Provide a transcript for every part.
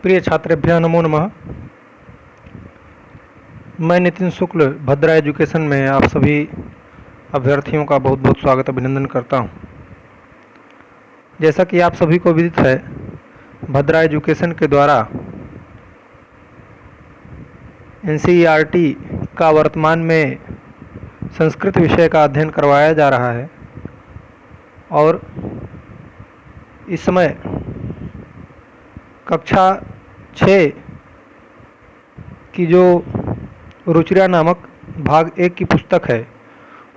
प्रिय छात्रेभ्यः नमो नमः। मैं नितिन शुक्ल भद्रा एजुकेशन में आप सभी अभ्यर्थियों का बहुत बहुत स्वागत अभिनंदन करता हूं। जैसा कि आप सभी को विदित है, भद्रा एजुकेशन के द्वारा एनसीईआरटी का वर्तमान में संस्कृत विषय का अध्ययन करवाया जा रहा है और इस समय कक्षा 6 की जो रुचिरा नामक भाग 1 की पुस्तक है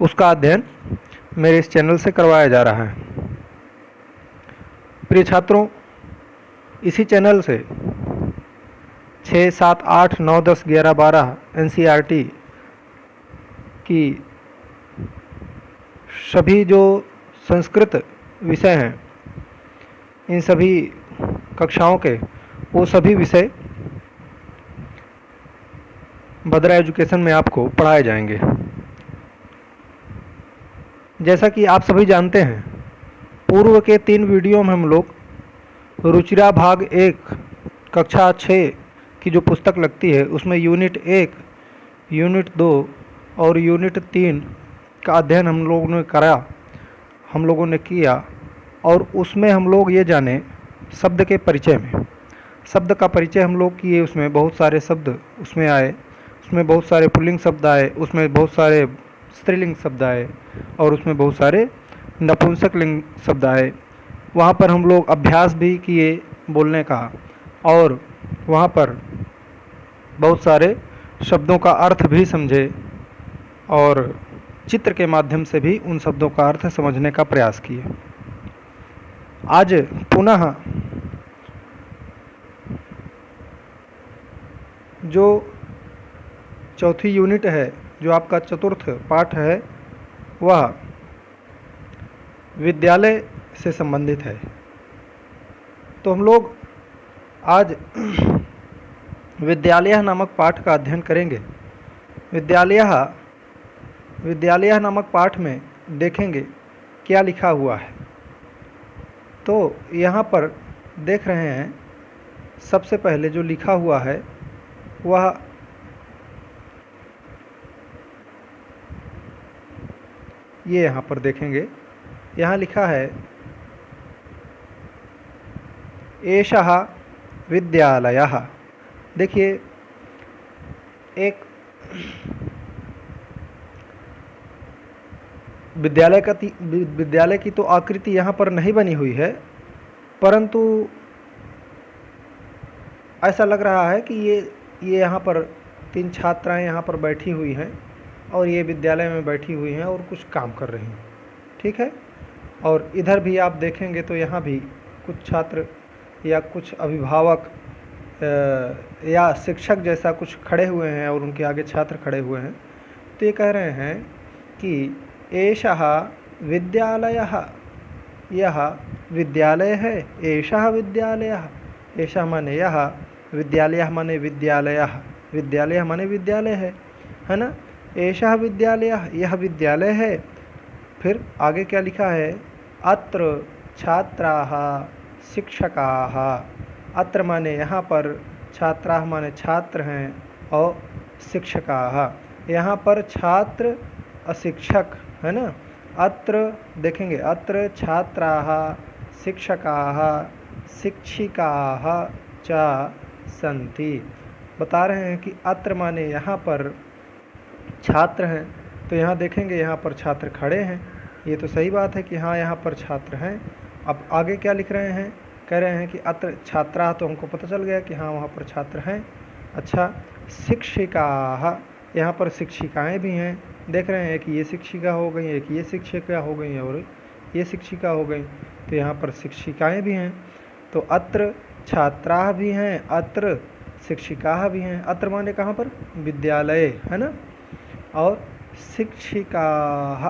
उसका अध्ययन मेरे इस चैनल से करवाया जा रहा है। प्रिय छात्रों, इसी चैनल से 6, 7, 8, 9, 10, 11, 12 एनसीईआरटी की सभी जो संस्कृत विषय हैं, इन सभी कक्षाओं के वो सभी विषय भद्रा एजुकेशन में आपको पढ़ाए जाएंगे। जैसा कि आप सभी जानते हैं, पूर्व के 3 वीडियो में हम लोग रुचिरा भाग 1 कक्षा 6 की जो पुस्तक लगती है उसमें यूनिट 1, यूनिट 2 और यूनिट 3 का अध्ययन हम लोगों ने किया और उसमें हम लोग ये जाने शब्द के परिचय में, शब्द का परिचय हम लोग किए। उसमें बहुत सारे शब्द उसमें आए, उसमें बहुत सारे पुल्लिंग शब्द आए, उसमें बहुत सारे स्त्रीलिंग शब्द आए और उसमें बहुत सारे नपुंसक लिंग शब्द आए। वहाँ पर हम लोग अभ्यास भी किए बोलने का और वहाँ पर बहुत सारे शब्दों का अर्थ भी समझे और चित्र के माध्यम से भी उन शब्दों का अर्थ समझने का प्रयास किए। आज पुनः जो चौथी यूनिट है, जो आपका चतुर्थ पाठ है, वह विद्यालय से संबंधित है। तो हम लोग आज विद्यालय नामक पाठ का अध्ययन करेंगे। विद्यालय नामक पाठ में देखेंगे क्या लिखा हुआ है। तो यहाँ पर देख रहे हैं, सबसे पहले जो लिखा हुआ है वह ये यहाँ पर देखेंगे। यहाँ लिखा है एषः विद्यालयः। देखिए, एक विद्यालय की तो आकृति यहाँ पर नहीं बनी हुई है, परंतु ऐसा लग रहा है कि ये यहाँ पर 3 छात्राएं यहाँ पर बैठी हुई हैं और ये विद्यालय में बैठी हुई हैं और कुछ काम कर रही हैं। ठीक है। और इधर भी आप देखेंगे तो यहाँ भी कुछ छात्र या कुछ अभिभावक या शिक्षक जैसा कुछ खड़े हुए हैं और उनके आगे छात्र खड़े हुए हैं। तो ये कह रहे हैं कि एषः विद्यालयः, यह विद्यालय है। एषः विद्यालयः, एषः माने यह, विद्यालयः माने विद्यालयः, विद्यालयः माने विद्यालय है ना। एषः विद्यालयः, यह विद्यालय है। फिर आगे क्या लिखा है, अत्र छात्राः शिक्षकाः। अत्र माने यहाँ पर, छात्राः माने छात्र हैं और शिक्षकाः यहाँ पर छात्र अशिक्षक है ना। अत्र देखेंगे, अत्र छात्राः शिक्षकाः शिक्षिकाः च सन्ति। बता रहे हैं कि अत्र माने यहाँ पर छात्र हैं। तो यहाँ देखेंगे, यहाँ पर छात्र खड़े हैं। ये तो सही बात है कि हाँ, यहाँ पर छात्र हैं। अब आगे क्या लिख रहे हैं, कह रहे हैं कि अत्र छात्रा, तो हमको पता चल गया कि हाँ वहाँ पर छात्र हैं। अच्छा, शिक्षिकाः, यहाँ पर शिक्षिकाएं भी हैं। देख रहे हैं कि ये शिक्षिका हो गई, एक ये शिक्षिका हो गई और ये शिक्षिका हो गई। तो यहाँ पर शिक्षिकाएं भी हैं। तो अत्र छात्राः भी हैं, अत्र शिक्षिकाः भी हैं। अत्र माने कहाँ पर, विद्यालय है ना। और शिक्षिकाः,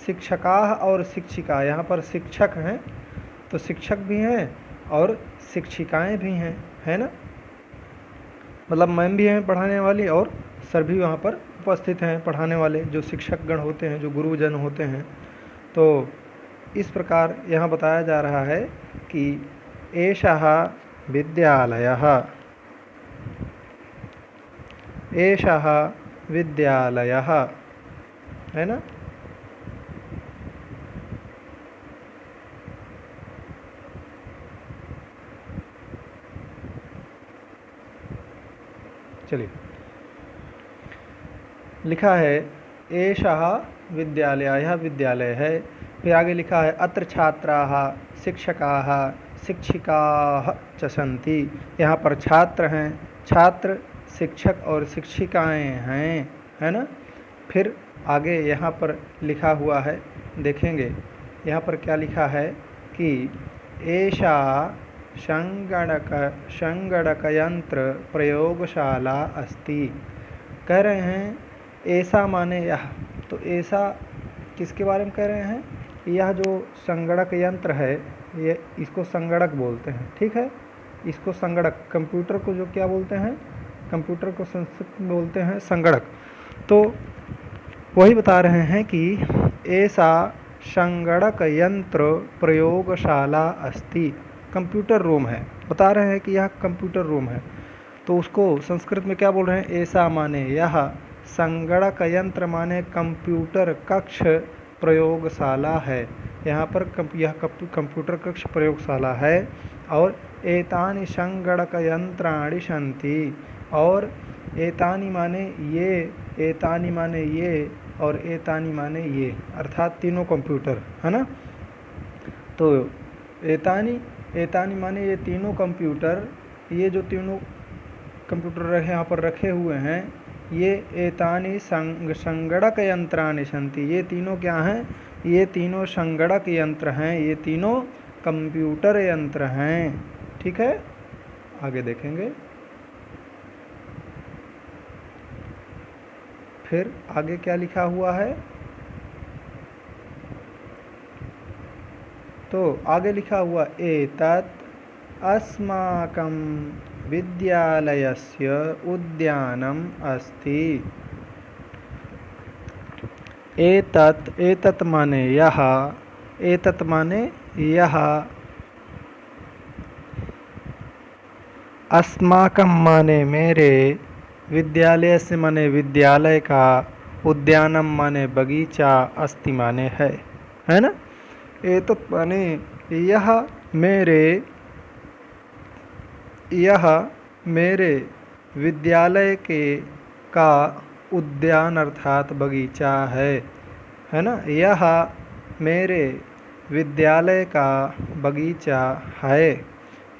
शिक्षकाः और शिक्षिका, यहाँ पर शिक्षक हैं तो शिक्षक भी हैं और शिक्षिकाएं भी हैं, है ना। मतलब मैम भी हैं पढ़ाने वाली और सर भी वहाँ पर उपस्थित हैं पढ़ाने वाले, जो शिक्षकगण होते हैं, जो गुरुजन होते हैं। तो इस प्रकार यहाँ बताया जा रहा है कि एषः विद्यालयः, एषः विद्यालयः, है ना। चलिए, लिखा है एषः विद्यालयः, यह विद्यालय है। फिर आगे लिखा है अत्र छात्राः शिक्षकाः शिक्षिकाः च सन्ति, यहाँ पर छात्र हैं, छात्र शिक्षक और शिक्षिकाएं हैं, है ना। फिर आगे यहाँ पर लिखा हुआ है, देखेंगे यहाँ पर क्या लिखा है कि एषा संगणक यंत्र प्रयोगशाला अस्ति। कह रहे हैं ऐसा माने यह, तो ऐसा किसके बारे में कह रहे हैं, यह जो संगणक यंत्र है, ये इसको संगणक बोलते हैं, ठीक है। इसको संगणक, कंप्यूटर को जो क्या बोलते हैं, कंप्यूटर को संस्कृत में बोलते हैं संगणक। तो वही बता रहे हैं कि ऐसा संगणक यंत्र प्रयोगशाला अस्ति, कंप्यूटर रूम है, बता रहे हैं कि यह कंप्यूटर रूम है। तो उसको संस्कृत में क्या बोल रहे हैं, ऐसा माने यह, संगणक यंत्र माने कंप्यूटर कक्ष प्रयोगशाला है, यहाँ पर यह कंप्यूटर कक्ष प्रयोगशाला है। और एतानि संगणक यंत्राणि सन्ति, और एतानि माने ये, एतानि माने ये, और एतानि माने ये, अर्थात तीनों कंप्यूटर, है ना। तो एतानि माने ये तीनों कंप्यूटर, ये जो तीनों कंप्यूटर यहाँ पर रखे हुए हैं, ये एतानि संगणक यंत्राणि सन्ति, ये तीनों क्या हैं, ये तीनों संगणक यंत्र हैं, ये तीनों कंप्यूटर यंत्र हैं, ठीक है। आगे देखेंगे, फिर आगे क्या लिखा हुआ है, तो आगे लिखा हुआ एतत् अस्माकं विद्यालयस्य उद्यानम् अस्ति। एतत् माने यह, एतत् माने यह, अस्माकं माने मेरे, विद्यालय से माने विद्यालय का, उद्यानम माने बगीचा, अस्ति माने है ना। एतत् माने यह मेरे, यह मेरे विद्यालय के का उद्यान अर्थात बगीचा है ना। यह मेरे विद्यालय का बगीचा है।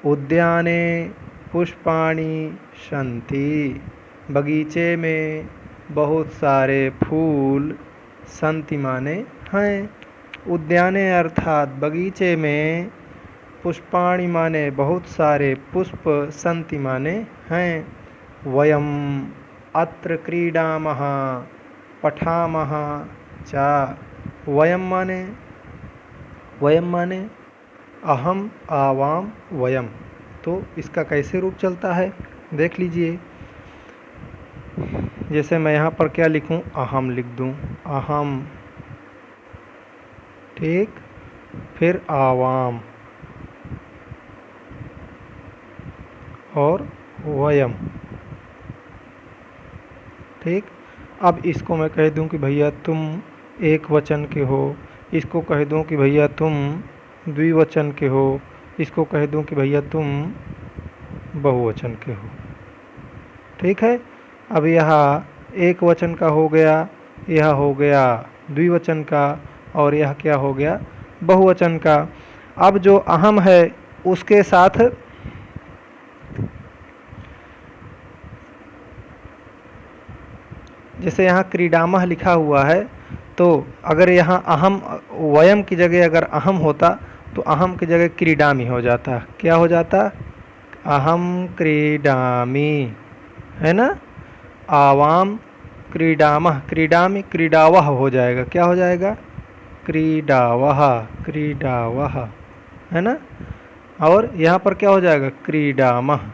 उद्याने पुष्पाणि सन्ति, बगीचे में बहुत सारे फूल, सन्ति माने हैं। उद्याने अर्थात बगीचे में, पुष्पाणि माने बहुत सारे पुष्प, सन्ति माने हैं। वयम् अत्र क्रीडामः पठामः च। वयम् माने अहम आवाम वयम। तो इसका कैसे रूप चलता है देख लीजिए। जैसे मैं यहाँ पर क्या लिखूँ, अहम लिख दूँ, अहम, ठीक, फिर आवाम और वयम, ठीक। अब इसको मैं कह दूं कि भैया तुम एक वचन के हो, इसको कह दूं कि भैया तुम द्विवचन के हो, इसको कह दूं कि भैया तुम बहुवचन के हो, ठीक है। अब यह एक वचन का हो गया, यह हो गया द्विवचन का, और यह क्या हो गया, बहुवचन का। अब जो अहम है उसके साथ जैसे यहाँ क्रीडामः लिखा हुआ है, तो अगर यहाँ अहम, वयम की जगह अगर अहम होता तो अहम की जगह क्रीडामी हो जाता। क्या हो जाता, अहम क्रीडामी, है ना। आवाम क्रीडामः, क्रीडामी क्रीडावः हो जाएगा, क्या हो जाएगा, क्रीडावः, क्रीडावः, है ना। और यहाँ पर क्या हो जाएगा, क्रीडामः।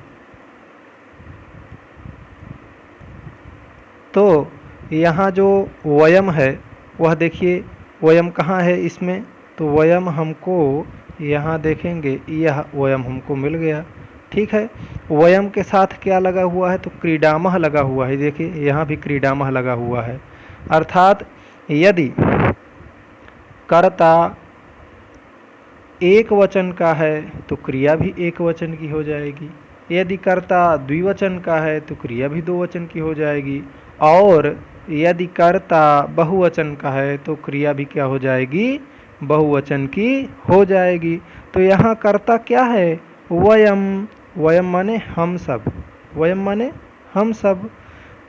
तो यहाँ जो वयम है वह देखिए, वयम कहाँ है इसमें, तो वयम हमको यहाँ देखेंगे, यह वयम हमको मिल गया, ठीक है। वयम के साथ क्या लगा हुआ है, तो क्रीडामह लगा हुआ है। देखिए यहाँ भी क्रीडामह लगा हुआ है। अर्थात यदि कर्ता एक वचन का है तो क्रिया भी एक वचन की हो जाएगी। यदि कर्ता द्विवचन का है तो क्रिया भी दो वचन की हो जाएगी। और यदि कर्ता बहुवचन का है तो क्रिया भी क्या हो जाएगी, बहुवचन की हो जाएगी। तो यहाँ कर्ता क्या है, वयम। वयम माने हम सब, वयम माने हम सब।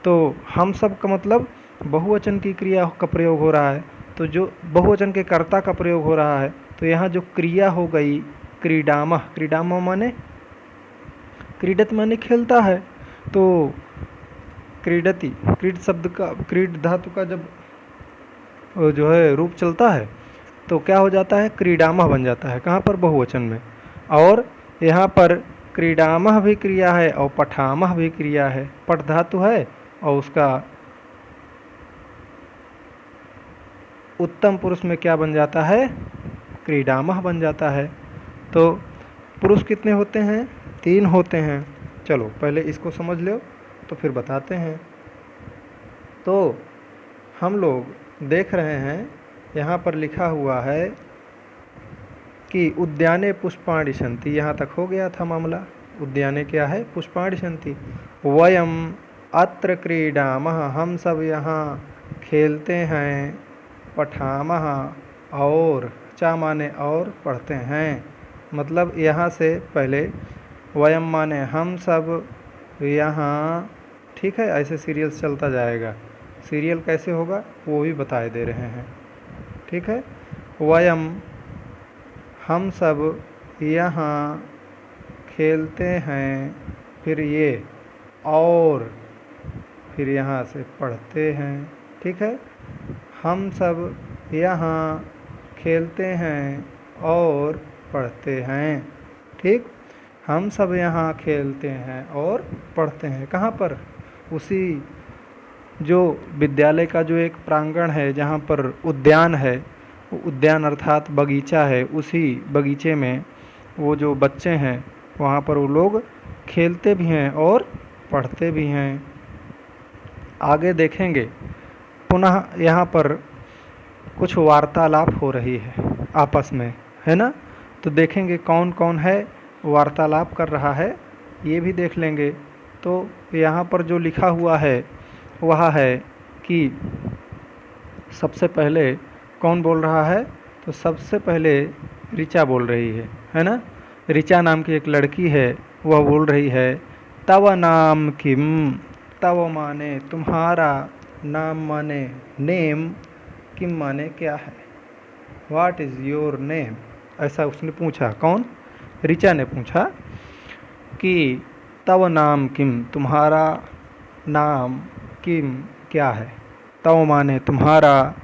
तो हम सब का मतलब बहुवचन की क्रिया का प्रयोग हो रहा है, तो जो बहुवचन के कर्ता का प्रयोग हो रहा है, तो यहाँ जो क्रिया हो गई क्रीडामह। क्रीडामह माने क्रीडत माने खेलता है। तो क्रीडति, क्रीड शब्द का, क्रीड धातु का जब जो है रूप चलता है तो क्या हो जाता है, क्रीडामह बन जाता है। कहाँ पर, बहुवचन में। और यहाँ पर क्रीडामह भी क्रिया है और पठामह भी क्रिया है। पठ धातु है और उसका उत्तम पुरुष में क्या बन जाता है, क्रीडामह बन जाता है। तो पुरुष कितने होते हैं, 3 होते हैं। चलो पहले इसको समझ लो तो फिर बताते हैं। तो हम लोग देख रहे हैं यहाँ पर लिखा हुआ है कि उद्याने पुष्पाणि सन्ति, यहाँ तक हो गया था मामला। उद्याने क्या है, पुष्पाणि सन्ति। वयम अत्र क्रीडामः, हम सब यहाँ खेलते हैं। पठामः, और चा माने और पढ़ते हैं। मतलब यहाँ से पहले वयम माने हम सब यहाँ, ठीक है। ऐसे सीरियल चलता जाएगा। सीरियल कैसे होगा वो भी बताए दे रहे हैं, ठीक है। वयम हम सब यहाँ खेलते हैं, फिर ये और, फिर यहाँ से पढ़ते हैं, ठीक है। हम सब यहाँ खेलते हैं और पढ़ते हैं, ठीक। हम सब यहाँ खेलते हैं और पढ़ते हैं। कहाँ पर, उसी जो विद्यालय का जो एक प्रांगण है जहाँ पर उद्यान है, उद्यान अर्थात बगीचा है, उसी बगीचे में वो जो बच्चे हैं वहाँ पर वो लोग खेलते भी हैं और पढ़ते भी हैं। आगे देखेंगे पुनः यहाँ पर कुछ वार्तालाप हो रही है आपस में, है ना। तो देखेंगे कौन कौन है वार्तालाप कर रहा है, ये भी देख लेंगे। तो यहाँ पर जो लिखा हुआ है वह है कि सबसे पहले कौन बोल रहा है, तो सबसे पहले ऋचा बोल रही है ना। ऋचा नाम की एक लड़की है, वह बोल रही है तव नाम किम। तव माने तुम्हारा, नाम माने नेम, किम माने क्या है, व्हाट इज़ योर नेम। ऐसा उसने पूछा, कौन, ऋचा ने पूछा कि तव नाम किम, तुम्हारा नाम, किम क्या है। तव माने तुम्हारा,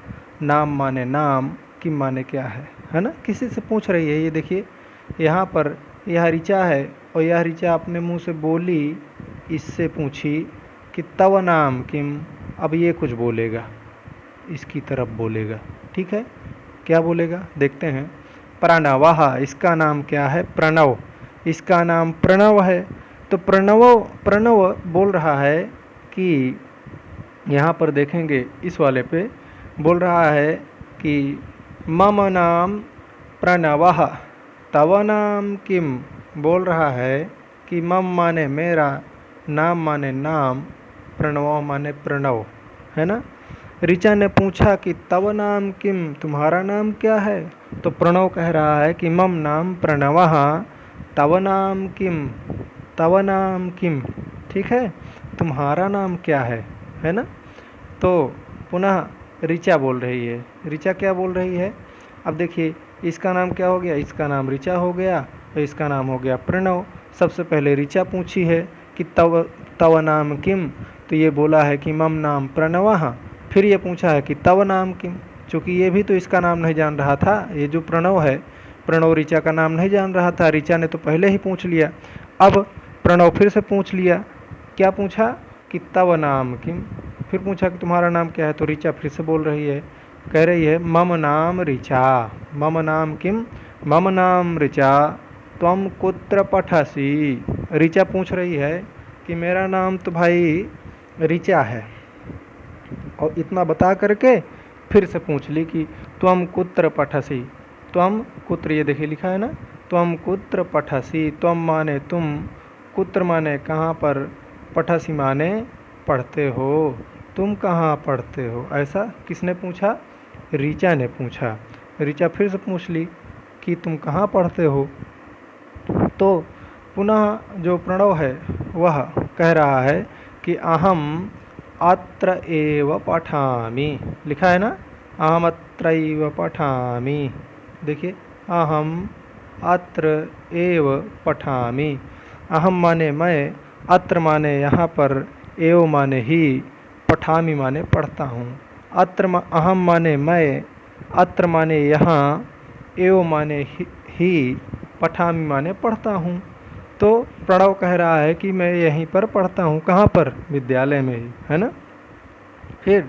नाम माने नाम, किम माने क्या है ना। किसी से पूछ रही है। ये देखिए यहाँ पर यह ऋचा है और यह ऋचा अपने मुंह से बोली, इससे पूछी कि तव नाम किम। अब ये कुछ बोलेगा, इसकी तरफ बोलेगा, ठीक है। क्या बोलेगा देखते हैं। प्रणवः, इसका नाम क्या है, प्रणव। इसका नाम प्रणव है। तो प्रणव बोल रहा है कि यहाँ पर देखेंगे इस वाले पे बोल रहा है कि मम नाम प्रणवः तव नाम किम। बोल रहा है कि मम माने मेरा, नाम माने नाम, प्रणव माने प्रणव, है ना। ऋचा ने पूछा कि तव नाम किम, तुम्हारा नाम क्या है। तो प्रणव कह रहा है कि मम नाम प्रणवः तव नाम किम, तव नाम किम, ठीक है। तुम्हारा नाम क्या है ना। तो पुनः ऋचा बोल रही है। ऋचा क्या बोल रही है, अब देखिए इसका नाम क्या हो गया, इसका नाम ऋचा हो गया और इसका नाम हो गया प्रणव। सबसे पहले ऋचा पूछी है कि तव नाम किम, तो ये बोला है कि मम नाम प्रणवः। फिर ये पूछा है कि तव नाम किम, चूँकि ये भी तो इसका नाम नहीं जान रहा था। ये जो प्रणव है, प्रणव ऋचा का नाम नहीं जान रहा था। ऋचा ने तो पहले ही पूछ लिया। अब प्रणव फिर से पूछ लिया, क्या पूछा कि तव नाम किम। फिर पूछा कि तुम्हारा नाम क्या है। तो ऋचा फिर से बोल रही है, कह रही है मम नाम ऋचा। मम नाम किम, मम नाम ऋचा। त्वम कुत्र पठसि, ऋचा पूछ रही है कि मेरा नाम तो भाई ऋचा है, और इतना बता करके फिर से पूछ ली कि त्वम कुत्र पठसी। त्वम कुत्र, ये देखिए लिखा है ना, त्वम कुत्र पठसी। त्वम माने तुम, कुत्र माने कहाँ पर, पठसी माने पढ़ते हो, तुम कहाँ पढ़ते हो। ऐसा किसने पूछा? ऋचा ने पूछा। ऋचा फिर से पूछ ली कि तुम कहाँ पढ़ते हो। तो पुनः जो प्रणव है वह कह रहा है कि अहम अत्र एव पठामि। लिखा है ना, अहम अत्र एव पठामि। देखिए, अहम अत्र एव पठामि। अहम माने मैं, अत्र माने यहाँ पर, एव माने ही, पठामि माने पढ़ता हूँ। अहम माने मैं, अत्र माने यहाँ, एव माने ही, पठामि माने पढ़ता हूँ। तो प्रणव कह रहा है कि मैं यहीं पर पढ़ता हूँ। कहाँ पर? विद्यालय में ही, है ना। फिर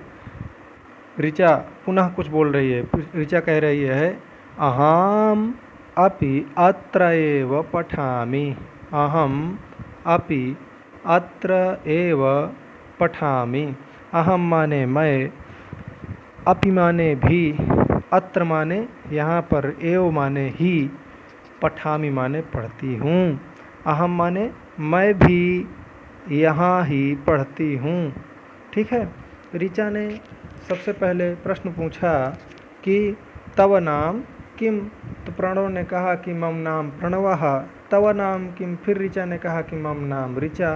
ऋचा पुनः कुछ बोल रही है। ऋचा कह रही है अहम अपि अत्र एव पठामि। अहम अपि अत्र एव पठामि। अहम माने मैं, अपि माने भी, अत्र माने यहाँ पर, एव माने ही, पठामि माने पढ़ती हूँ। अहम माने मैं भी यहाँ ही पढ़ती हूँ। ठीक है। ऋचा ने सबसे पहले प्रश्न पूछा कि तव नाम किम। तो प्रणव ने कहा कि मम नाम प्रणवः। तव नाम किम, फिर ऋचा ने कहा कि मम नाम ऋचा।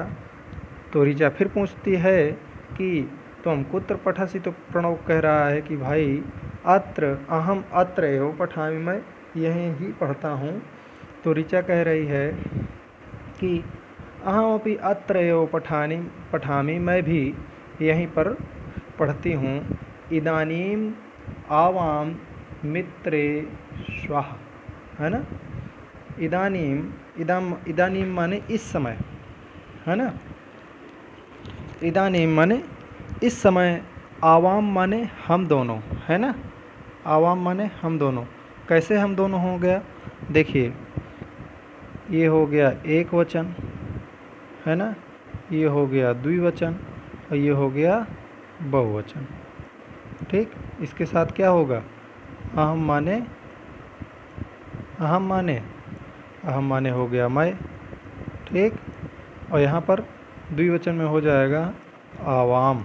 तो ऋचा फिर पूछती है कि तुम कुत्र पठसी। तो प्रणव कह रहा है कि भाई अत्र, अहम अत्र एव पठामि, मैं यहीं ही पढ़ता हूँ। तो ऋचा कह रही है कि अहमपि अत्र एव पठामि, मैं भी यहीं पर पढ़ती हूँ। इदानीम आवाम मित्रे श्वः, है ना। इदानीम माने इस समय, है ना। इदानीम माने इस समय, आवाम माने हम दोनों, है ना। आवाम माने हम दोनों। कैसे हम दोनों हो गया? देखिए, ये हो गया एक वचन, है ना, ये हो गया द्विवचन, और ये हो गया बहुवचन। ठीक, इसके साथ क्या होगा? अहम माने, अहम माने हो गया मैं। ठीक, और यहाँ पर द्विवचन में हो जाएगा आवाम।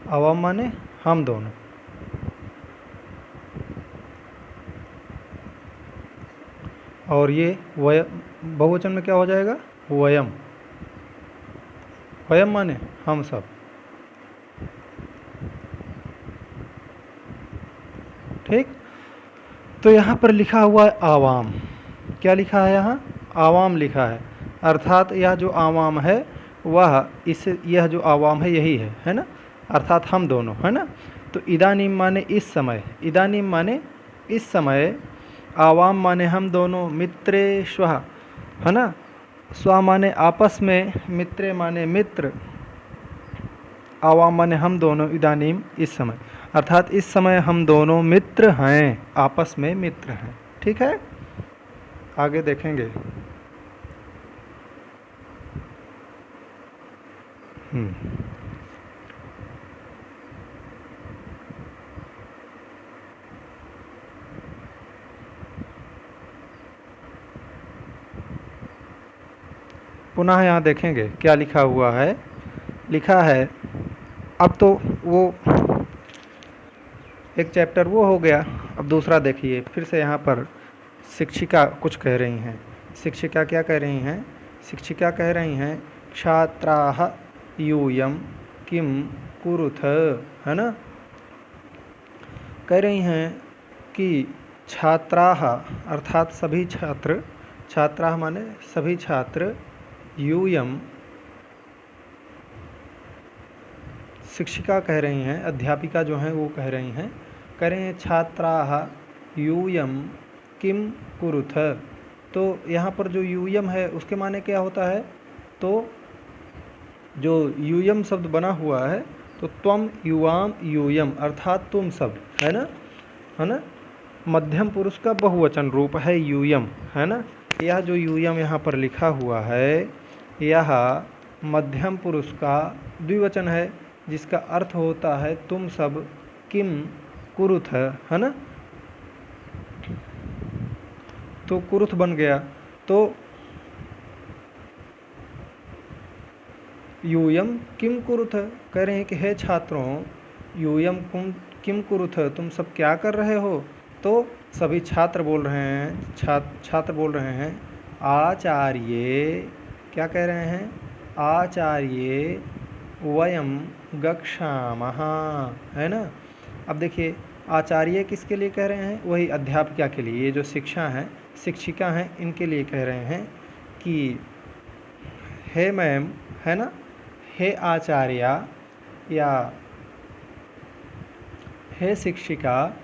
आवाम माने हम दोनों। और ये बहुवचन में क्या हो जाएगा? वयम। वयम माने हम सब। ठीक, तो यहाँ पर लिखा हुआ है आवाम। क्या लिखा है यहाँ? आवाम लिखा है। अर्थात यह जो आवाम है वह यह जो आवाम है यही है ना, अर्थात हम दोनों, है ना। तो इदानीम माने इस समय, इदानीम माने इस समय, आवाम माने हम दोनों, मित्रे श्वः, है ना। स्व माने आपस में, मित्रे माने मित्र, आवाम माने हम दोनों, इदानीम इस समय, अर्थात इस समय हम दोनों मित्र हैं, आपस में मित्र हैं। ठीक है, आगे देखेंगे। पुनः यहाँ देखेंगे क्या लिखा हुआ है। लिखा है, अब तो वो एक चैप्टर वो हो गया, अब दूसरा देखिए। फिर से यहाँ पर शिक्षिका कुछ कह रही हैं। शिक्षिका क्या कह रही हैं? शिक्षिका कह रही हैं छात्राः यूयं किम कुरुथ, है ना। कह रही हैं कि छात्राः अर्थात सभी छात्र, छात्राः माने सभी छात्र, यूयं शिक्षिका कह रही हैं, अध्यापिका जो हैं वो कह रही हैं, कह रहे हैं छात्राः यूयं किम कुरुथ। तो यहाँ पर जो यूयम है उसके माने क्या होता है? तो जो यूयम शब्द बना हुआ है, तो त्वम युवाम यूयम अर्थात तुम सब, है ना, है ना। मध्यम पुरुष का बहुवचन रूप है यूयम, है ना। यह जो यूयम यहाँ पर लिखा हुआ है, यह मध्यम पुरुष का द्विवचन है, जिसका अर्थ होता है तुम सब किम कुरुथ, है ना। तो कुरुथ बन गया। तो यूयम किम कुरुथ, कह रहे हैं कि हे छात्रों, यूयम किम कुरुथ, तुम सब क्या कर रहे हो। तो सभी छात्र बोल रहे हैं, छात्र बोल रहे हैं आचार्य, क्या कह रहे हैं, आचार्य वयम गच्छामः, है ना। अब देखिए आचार्य किसके लिए कह रहे हैं, वही अध्यापिका के लिए, ये जो शिक्षा है, शिक्षिका हैं, इनके लिए कह रहे हैं कि हे मैम, है ना, हे आचार्य या हे शिक्षिका,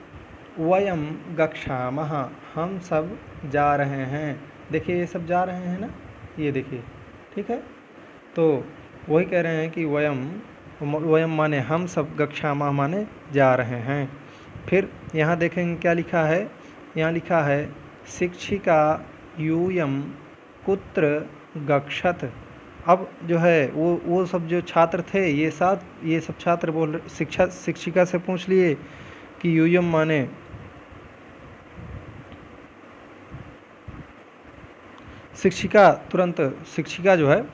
वयम गच्छामः, हम सब जा रहे हैं। देखिए ये सब जा रहे हैं ना, ये देखिए, ठीक है। तो वही कह रहे हैं कि वयम माने हम सब, गच्छामः माने जा रहे हैं। फिर यहाँ देखेंगे क्या लिखा है, यहाँ लिखा है शिक्षिका यूयम कुत्र गच्छत। अब जो है वो सब जो छात्र थे, ये सब छात्र बोल रहे, शिक्षिका से पूछ लिए कि यूयम माने शिक्षिका, तुरंत शिक्षिका जो है,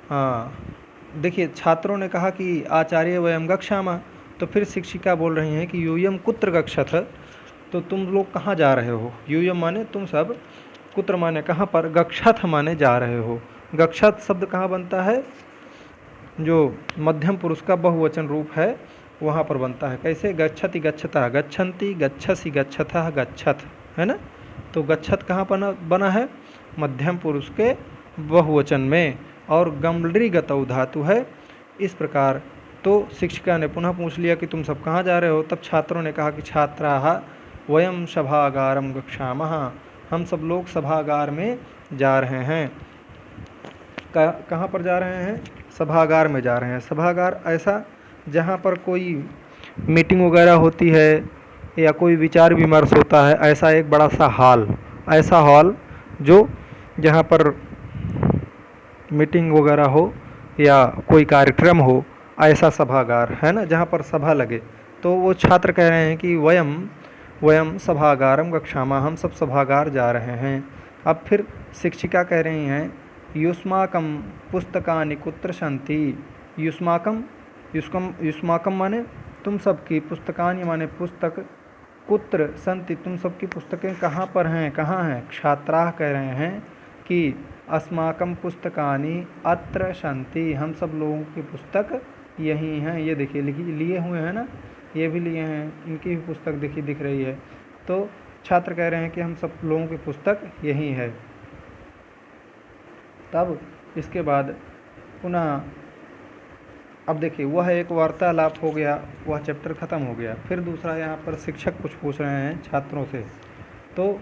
हाँ देखिए छात्रों ने कहा कि आचार्य वयम गच्छामः, तो फिर शिक्षिका बोल रही हैं कि यूयम कुत्र गच्छथ, तो तुम लोग कहाँ जा रहे हो। यूयम माने तुम सब, कुत्र माने कहाँ पर, गच्छथ माने जा रहे हो। गच्छथ शब्द कहाँ बनता है, जो मध्यम पुरुष का बहुवचन रूप है वहाँ पर बनता है। कैसे, गच्छति गच्छतः, गच्छन्ति, गच्छसि गच्छथः, गच्छथ, है ना। तो गच्छत कहाँ बना है, मध्यम पुरुष के बहुवचन में, और गमलरी गतौ धातु है। इस प्रकार तो शिक्षिका ने पुनः पूछ लिया कि तुम सब कहाँ जा रहे हो। तब छात्रों ने कहा कि छात्राः वयम सभागारम गच्छामः, हम सब लोग सभागार में जा रहे हैं। कहाँ पर जा रहे हैं, सभागार में जा रहे हैं। सभागार ऐसा जहाँ पर कोई मीटिंग वगैरह होती है या कोई विचार विमर्श होता है, ऐसा एक बड़ा सा हॉल, ऐसा हॉल जो जहाँ पर मीटिंग वगैरह हो या कोई कार्यक्रम हो, ऐसा सभागार, है ना, जहाँ पर सभा लगे। तो वो छात्र कह रहे हैं कि वयम सभागारम गच्छामः, हम सब सभागार जा रहे हैं। अब फिर शिक्षिका कह रही हैं युष्माकम पुस्तकानि कुत्र सन्ति। युष्माकम माने तुम सब की, पुस्तकानि माने पुस्तक, कुत्र सन्ति तुम सब की पुस्तकें कहाँ पर हैं, कहाँ हैं। छात्राः कह रहे हैं कि अस्माकं पुस्तकानि अत्र सन्ति, हम सब लोगों की पुस्तक यहीं हैं। ये देखिए लिए हुए हैं ना, ये भी लिए हैं, इनकी भी पुस्तक देखिए दिख रही है। तो छात्र कह रहे हैं कि हम सब लोगों की पुस्तक यहीं है। तब इसके बाद पुनः अब देखिए वह एक वार्तालाप हो गया, वह चैप्टर ख़त्म हो गया। फिर दूसरा यहाँ पर शिक्षक कुछ पूछ रहे हैं छात्रों से। तो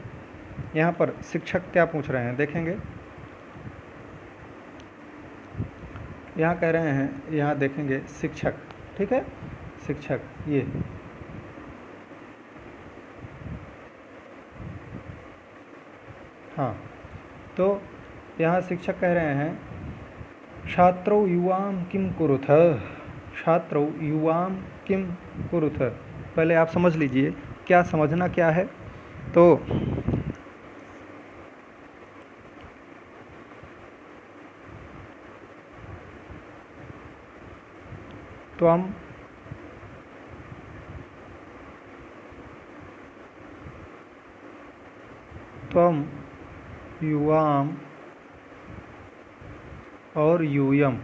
यहाँ पर शिक्षक क्या पूछ रहे हैं देखेंगे। यहाँ कह रहे हैं, यहाँ देखेंगे शिक्षक, ठीक है, शिक्षक ये हाँ। तो यहाँ शिक्षक कह रहे हैं छात्रौ युवां किं कुरुथ, छात्रौ युवां किं कुरुथ। पहले आप समझ लीजिए क्या समझना क्या है। तो त्वं युवां और यूयम,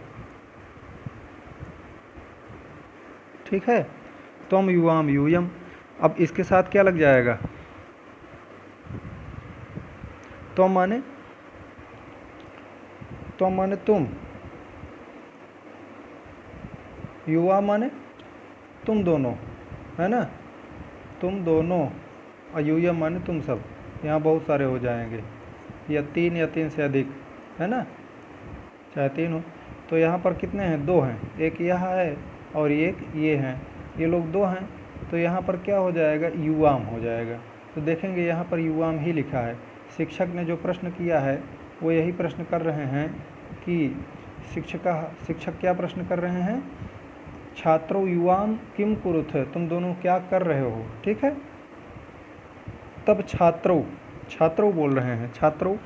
ठीक है, त्वं युवां यूयम। अब इसके साथ क्या लग जाएगा, त्वं माने तुम, युवा माने तुम दोनों, है ना, तुम दोनों, और यूयम माने तुम सब। यहाँ बहुत सारे हो जाएंगे, या तीन से अधिक, है ना, चाहे तीन हो। तो यहाँ पर कितने हैं, दो हैं, एक यह है और एक ये हैं, ये लोग दो हैं। तो यहाँ पर क्या हो जाएगा, युवाम हो जाएगा। तो देखेंगे यहाँ पर युवाम ही लिखा है। शिक्षक ने जो प्रश्न किया है वो यही प्रश्न कर रहे हैं कि शिक्षक क्या प्रश्न कर रहे हैं, छात्रों युवाम किम कुरुथ, तुम दोनों क्या कर रहे हो, ठीक है। तब छात्रों बोल रहे हैं, छात्रों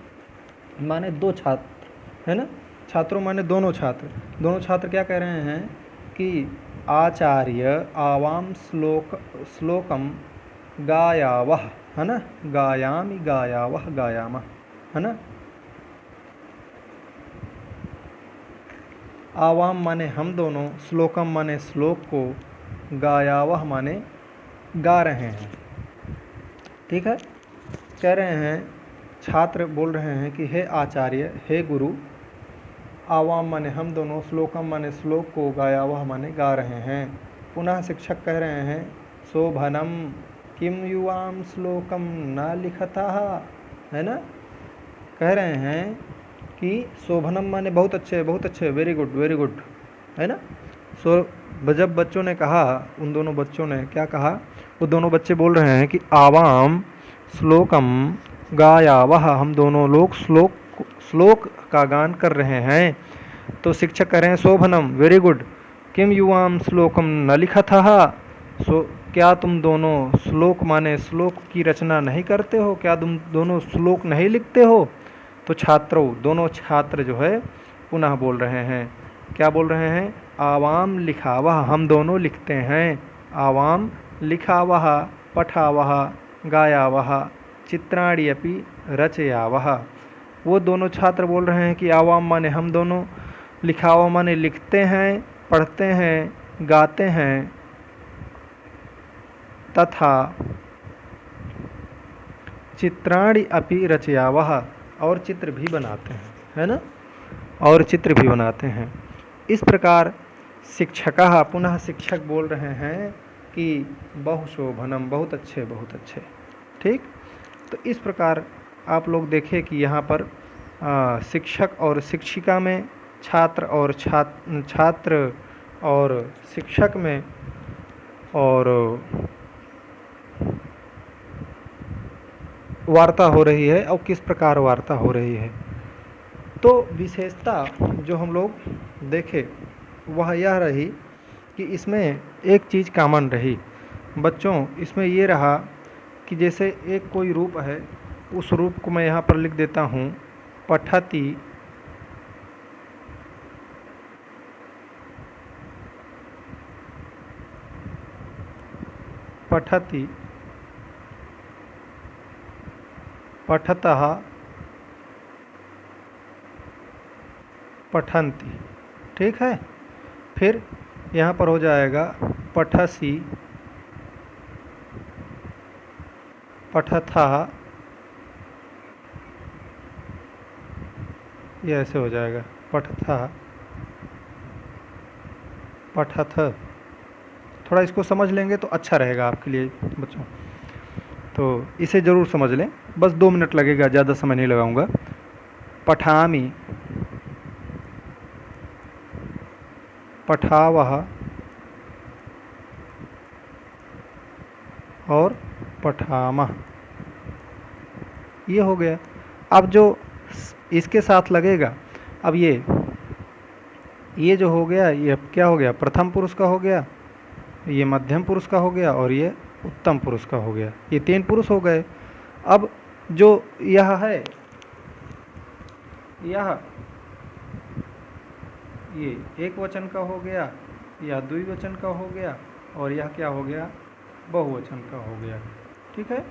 माने दो छात्र है ना, छात्रों माने दोनों छात्र क्या कह रहे हैं कि आचार्य आवाम श्लोकम गायावह, है ना, गायामि गायावह गायामः, है ना। आवाम माने हम दोनों, श्लोकम माने श्लोक को, गायावह माने गा रहे हैं, ठीक है। कह रहे हैं, छात्र बोल रहे हैं कि हे आचार्य, हे गुरु, आवाम माने हम दोनों, श्लोकम माने श्लोक को, गायावह माने गा रहे हैं। पुनः शिक्षक कह रहे हैं, शोभनम किम युवाम श्लोकम न लिखता, है ना। कह रहे हैं कि शोभनम माने बहुत अच्छे, वेरी गुड, है ना। जब बच्चों ने कहा, उन दोनों बच्चों ने क्या कहा, वो दोनों बच्चे बोल रहे हैं कि आवाम श्लोकम गायावह, हम दोनों लोग श्लोक का गान कर रहे हैं। तो शिक्षक कह रहे हैं, शोभनम वेरी गुड, किम युवाम श्लोकम न लिखा था, क्या तुम दोनों श्लोक माने श्लोक की रचना नहीं करते हो, क्या तुम दोनों श्लोक नहीं लिखते हो। तो दोनों छात्र जो है पुनः बोल रहे हैं, क्या बोल रहे हैं, आवाम लिखावह, हम दोनों लिखते हैं, आवाम लिखावह पठावह गायावह चित्राणि अपि रचयावह। वो दोनों छात्र बोल रहे हैं कि आवाम माने हम दोनों, लिखावह माने लिखते हैं, पढ़ते हैं, गाते हैं, तथा चित्राणि अपि रचयावह, और चित्र भी बनाते हैं, है ना, और चित्र भी बनाते हैं। इस प्रकार शिक्षकः, पुनः शिक्षक बोल रहे हैं कि बहुशोभनम, बहुत अच्छे, ठीक। तो इस प्रकार आप लोग देखें कि यहाँ पर शिक्षक और शिक्षिका में, छात्र और शिक्षक में, और वार्ता हो रही है, और किस प्रकार वार्ता हो रही है। तो विशेषता जो हम लोग देखे वह यह रही कि इसमें एक चीज़ कॉमन रही बच्चों, इसमें ये रहा कि जैसे एक कोई रूप है, उस रूप को मैं यहाँ पर लिख देता हूँ, पठति, पठतः, पठन्ति, ठीक है। फिर यहाँ पर हो जाएगा पठसि, पठथः, ये ऐसे हो जाएगा, पठथः, पठथ। थोड़ा इसको समझ लेंगे तो अच्छा रहेगा आपके लिए बच्चों, तो इसे ज़रूर समझ लें, बस 2 मिनट लगेगा, ज़्यादा समय नहीं लगाऊंगा। पठामि, पठावह और पठामः, ये हो गया। अब जो इसके साथ लगेगा, अब ये जो हो गया, ये अब क्या हो गया, प्रथम पुरुष का हो गया, ये मध्यम पुरुष का हो गया, और ये उत्तम पुरुष का हो गया, ये 3 पुरुष हो गए। अब जो यह है, ये एक वचन का हो गया, यह द्विवचन का हो गया, और यह क्या हो गया, बहुवचन का हो गया, ठीक है।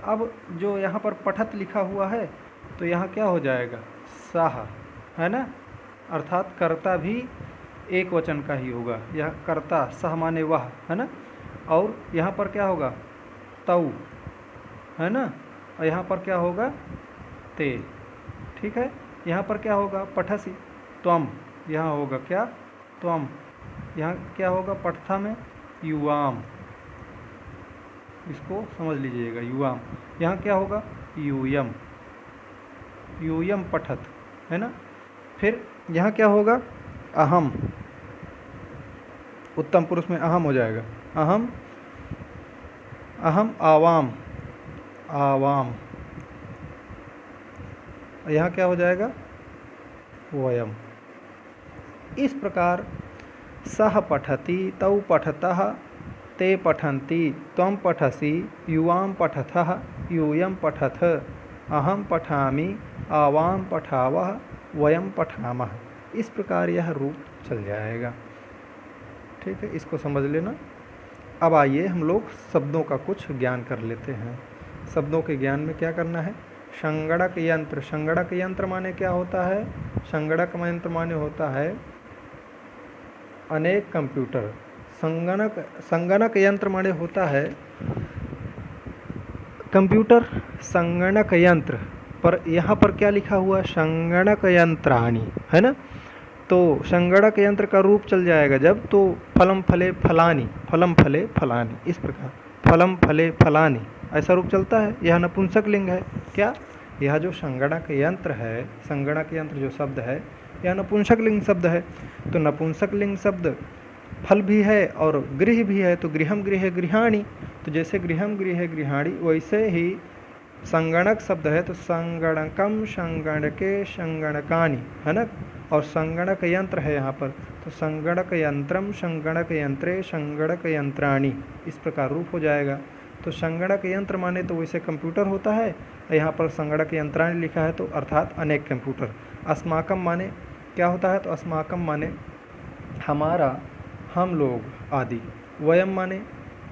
अब जो यहाँ पर पठत लिखा हुआ है, तो यहाँ क्या हो जाएगा, साह, है ना, अर्थात कर्ता भी एक वचन का ही होगा, यह कर्ता, सह माने वह, है ना। और यहाँ पर क्या होगा, तऊ, है ना, और यहाँ पर क्या होगा, ते, ठीक है। यहाँ पर क्या होगा, पठसी, त्वम, यहाँ होगा क्या, त्वम, यहाँ क्या होगा, पठथा में युवाम, इसको समझ लीजिएगा, युवाम। यहाँ क्या होगा, यूयम, यूयम पठत, है ना। फिर यहाँ क्या होगा, अहम, उत्तम पुरुष में अहम हो जाएगा, अहम, अहम आवाम, आवाम, यहाँ क्या हो जाएगा, वयम। इस प्रकार सह पठति, तौ पठतः, ते पठन्ति, त्वं पठसि, युवां पठथः, यूयं पठथ, अहं पठामि, आवां पठावः, वयं पठामः। इस प्रकार यह रूप चल जाएगा। ठीक है, इसको समझ लेना। अब आइए हम लोग शब्दों का कुछ ज्ञान कर लेते हैं। शब्दों के ज्ञान में क्या करना है, संगणक यंत्र। संगणक यंत्र माने क्या होता है, संगणक यंत्र माने होता है अनेक कंप्यूटर। संगणक यंत्र माने होता है कंप्यूटर। संगणक यंत्र पर यहाँ पर क्या लिखा हुआ, संगणक यंत्राणि, है ना। तो संगणक यंत्र का रूप चल जाएगा जब, तो फलम फले फलानी, फलम फले फलानी, इस प्रकार फलम फले फलानी ऐसा रूप चलता है। यह नपुंसक लिंग है। क्या, यह जो संगणक यंत्र है, संगणक यंत्र जो शब्द है, यह नपुंसक लिंग शब्द है। तो नपुंसक लिंग शब्द फल भी है और गृह भी है। तो गृहम गृह गृहाणी, तो जैसे गृहम गृह गृहाणी वैसे ही संगणक शब्द है। तो संगणकम संगणके संगणकानि, है ना। और संगणक यंत्र है यहाँ पर, तो संगणक यंत्रम संगणक यंत्रे संगणक यंत्राणि, इस प्रकार रूप हो जाएगा। तो संगणक यंत्र माने तो वैसे कंप्यूटर होता है, यहाँ पर संगणक यंत्राणि लिखा है तो अर्थात अनेक कंप्यूटर। अस्माकम माने क्या होता है, तो अस्माकम माने हमारा, हम लोग आदि। वयम माने,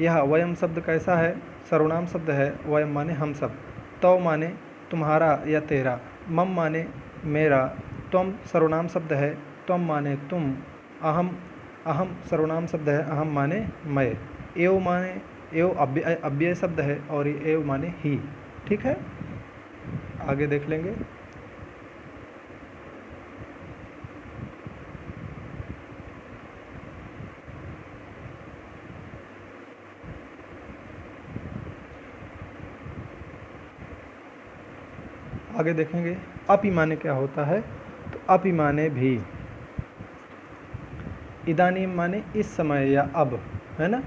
यह वयम शब्द कैसा है, सर्वनाम शब्द है। वयम माने हम सब। तव माने तुम्हारा या तेरा। मम माने मेरा। त्वम सर्वनाम शब्द है, त्वम माने तुम। अहम, अहम सर्वनाम शब्द है, अहम माने मैं। एव माने, एव अव्यय शब्द है और एव माने ही। ठीक है, आगे देख लेंगे। आगे देखेंगे अपि माने क्या होता है, तो अपि माने भी। इदानीम माने इस समय या अब, है ना।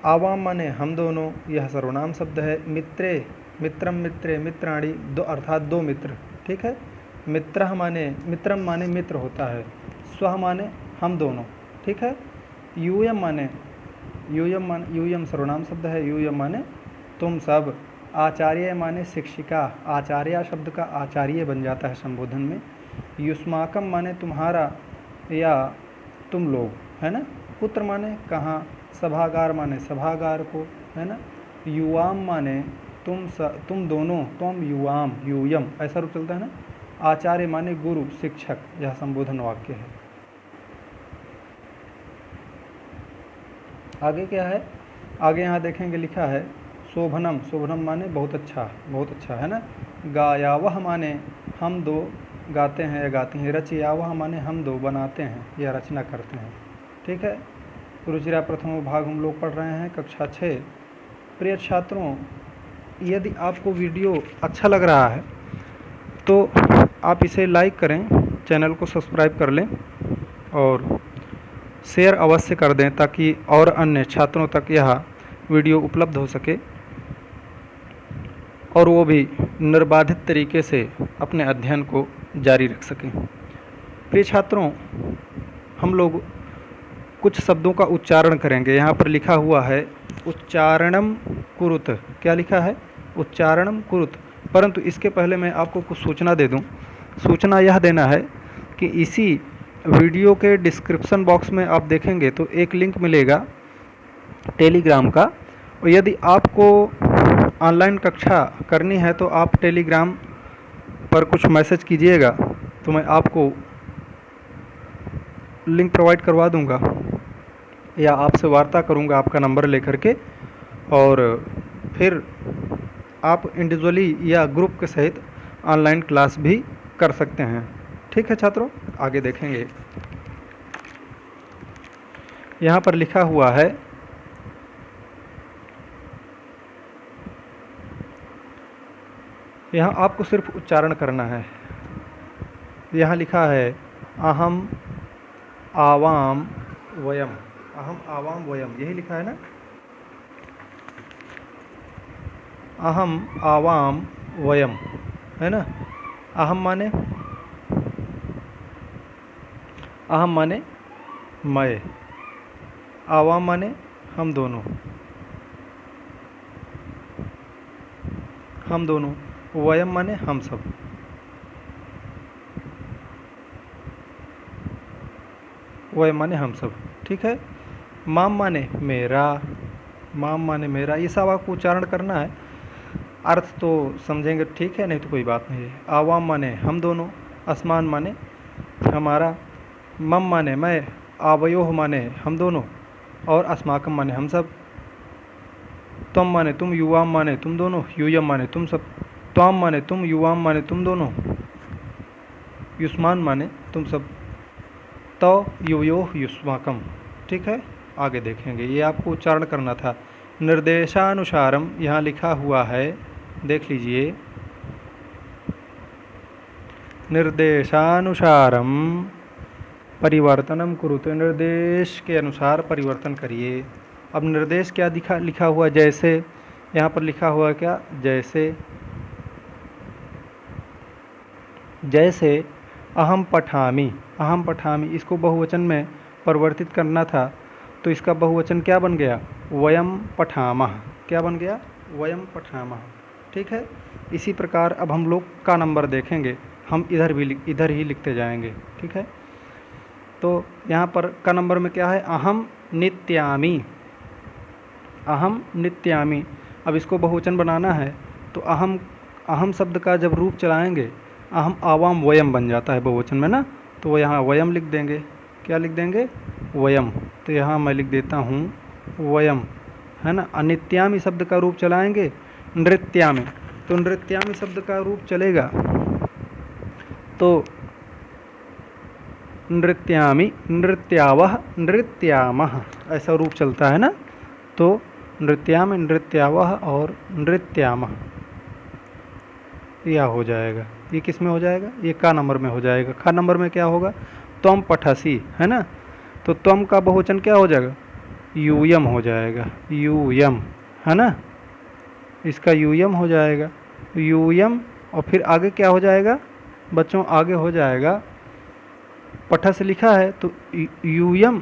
आवाम माने हम दोनों, यह सर्वनाम शब्द है। मित्रे, मित्रम मित्रे मित्राणि, दो अर्थात दो मित्र। ठीक है। मित्रः माने, मित्रम माने मित्र होता है। स्वः माने हम दोनों। ठीक है। यूयम माने, यूयम सर्वनाम शब्द है, यूयम माने तुम सब। आचार्य माने शिक्षिका, आचार्य शब्द का आचार्य बन जाता है संबोधन में। युष्माकम माने तुम्हारा या तुम लोग, है ना। पुत्र माने कहाँ, सभागार माने सभागार को, है ना। युवाम माने तुम दोनों, तुम युवाम, यूयम ऐसा रूप चलता है ना। आचार्य माने गुरु, शिक्षक, यह संबोधन वाक्य है। आगे क्या है, आगे यहाँ देखेंगे लिखा है शोभनम। शोभनम माने बहुत अच्छा, बहुत अच्छा, है ना। गायावह माने हम दो गाते हैं या गाती हैं। रचयावह माने हम दो बनाते हैं या रचना करते हैं। ठीक है। रुचिरा प्रथम भाग हम लोग पढ़ रहे हैं, कक्षा 6। प्रिय छात्रों, यदि आपको वीडियो अच्छा लग रहा है तो आप इसे लाइक करें, चैनल को सब्सक्राइब कर लें और शेयर अवश्य कर दें ताकि और अन्य छात्रों तक यह वीडियो उपलब्ध हो सके और वो भी निर्बाधित तरीके से अपने अध्ययन को जारी रख सकें। प्रिय छात्रों, हम लोग कुछ शब्दों का उच्चारण करेंगे। यहाँ पर लिखा हुआ है उच्चारणम कुरुत। क्या लिखा है, उच्चारणम कुरुत। परंतु इसके पहले मैं आपको कुछ सूचना दे दूँ। सूचना यह देना है कि इसी वीडियो के डिस्क्रिप्शन बॉक्स में आप देखेंगे तो एक लिंक मिलेगा टेलीग्राम का, और यदि आपको ऑनलाइन कक्षा करनी है तो आप टेलीग्राम पर कुछ मैसेज कीजिएगा तो मैं आपको लिंक प्रोवाइड करवा दूंगा या आपसे वार्ता करूंगा आपका नंबर लेकर के, और फिर आप इंडिविजुअली या ग्रुप के सहित ऑनलाइन क्लास भी कर सकते हैं। ठीक है छात्रों, आगे देखेंगे। यहाँ पर लिखा हुआ है यहाँ आपको सिर्फ उच्चारण करना है। यहाँ लिखा है अहम आवाम वयम। अहम आवाम वयम, यही लिखा है ना। अहम आवाम वयम, है ना। अहम माने मैं, आवाम माने हम दोनों, वयम माने हम सब, वयम माने हम सब। ठीक है। माम माने मेरा, ये सब आपको उच्चारण करना है। अर्थ तो समझेंगे ठीक है, नहीं तो कोई बात नहीं है। आवाम माने हम दोनों, आसमान माने हमारा, मम माने मैं, आवयोह माने हम दोनों, और अस्माकम माने हम सब। त्वम माने तुम, युवाम माने तुम दोनों, यूयम माने तुम सब। त्वाम माने तुम, युवाम माने तुम दोनों, युष्मान माने तुम सब। तो युवयोह युष्माकम। ठीक है, आगे देखेंगे। ये आपको उच्चारण करना था। निर्देशानुसारम यहाँ लिखा हुआ है, देख लीजिए। निर्देशानुसारम परिवर्तनम कुरुते, निर्देश के अनुसार परिवर्तन करिए। अब निर्देश क्या लिखा हुआ, जैसे यहाँ पर लिखा हुआ क्या, जैसे अहम पठामी, इसको बहुवचन में परिवर्तित करना था, तो इसका बहुवचन क्या बन गया, वयम पठामः। क्या बन गया, वयम पठामः। ठीक है। इसी प्रकार अब हम लोग का नंबर देखेंगे, हम इधर ही लिखते जाएंगे। ठीक है। तो यहाँ पर का नंबर में क्या है, अहम नित्यामी। अब इसको बहुवचन बनाना है, तो अहम शब्द का जब रूप चलाएंगे, अहम आवाम वयम बन जाता है बहुवचन में ना, तो वो यहाँ वयम लिख देंगे। क्या लिख देंगे, वयम। तो यहाँ मैं लिख देता हूँ वयम, है ना। अनित्यामी शब्द का रूप चलाएंगे नृत्यामी, तो नृत्यामी शब्द का रूप चलेगा तो नृत्यामी, नृत्यावह, नृत्यामः, ऐसा रूप चलता है ना। तो नृत्यामी, नृत्यावह और नृत्यामः, यह हो जाएगा। ये किस में हो जाएगा, ये का नंबर में हो जाएगा। का नंबर में क्या होगा, त्वम पठसी, है ना। तो त्वम का बहुवचन क्या हो जाएगा, यूयम हो जाएगा, यूयम, है ना। इसका यूयम हो जाएगा, यूयम। और फिर आगे क्या हो जाएगा बच्चों, आगे हो जाएगा, पठ से लिखा है तो यूयम,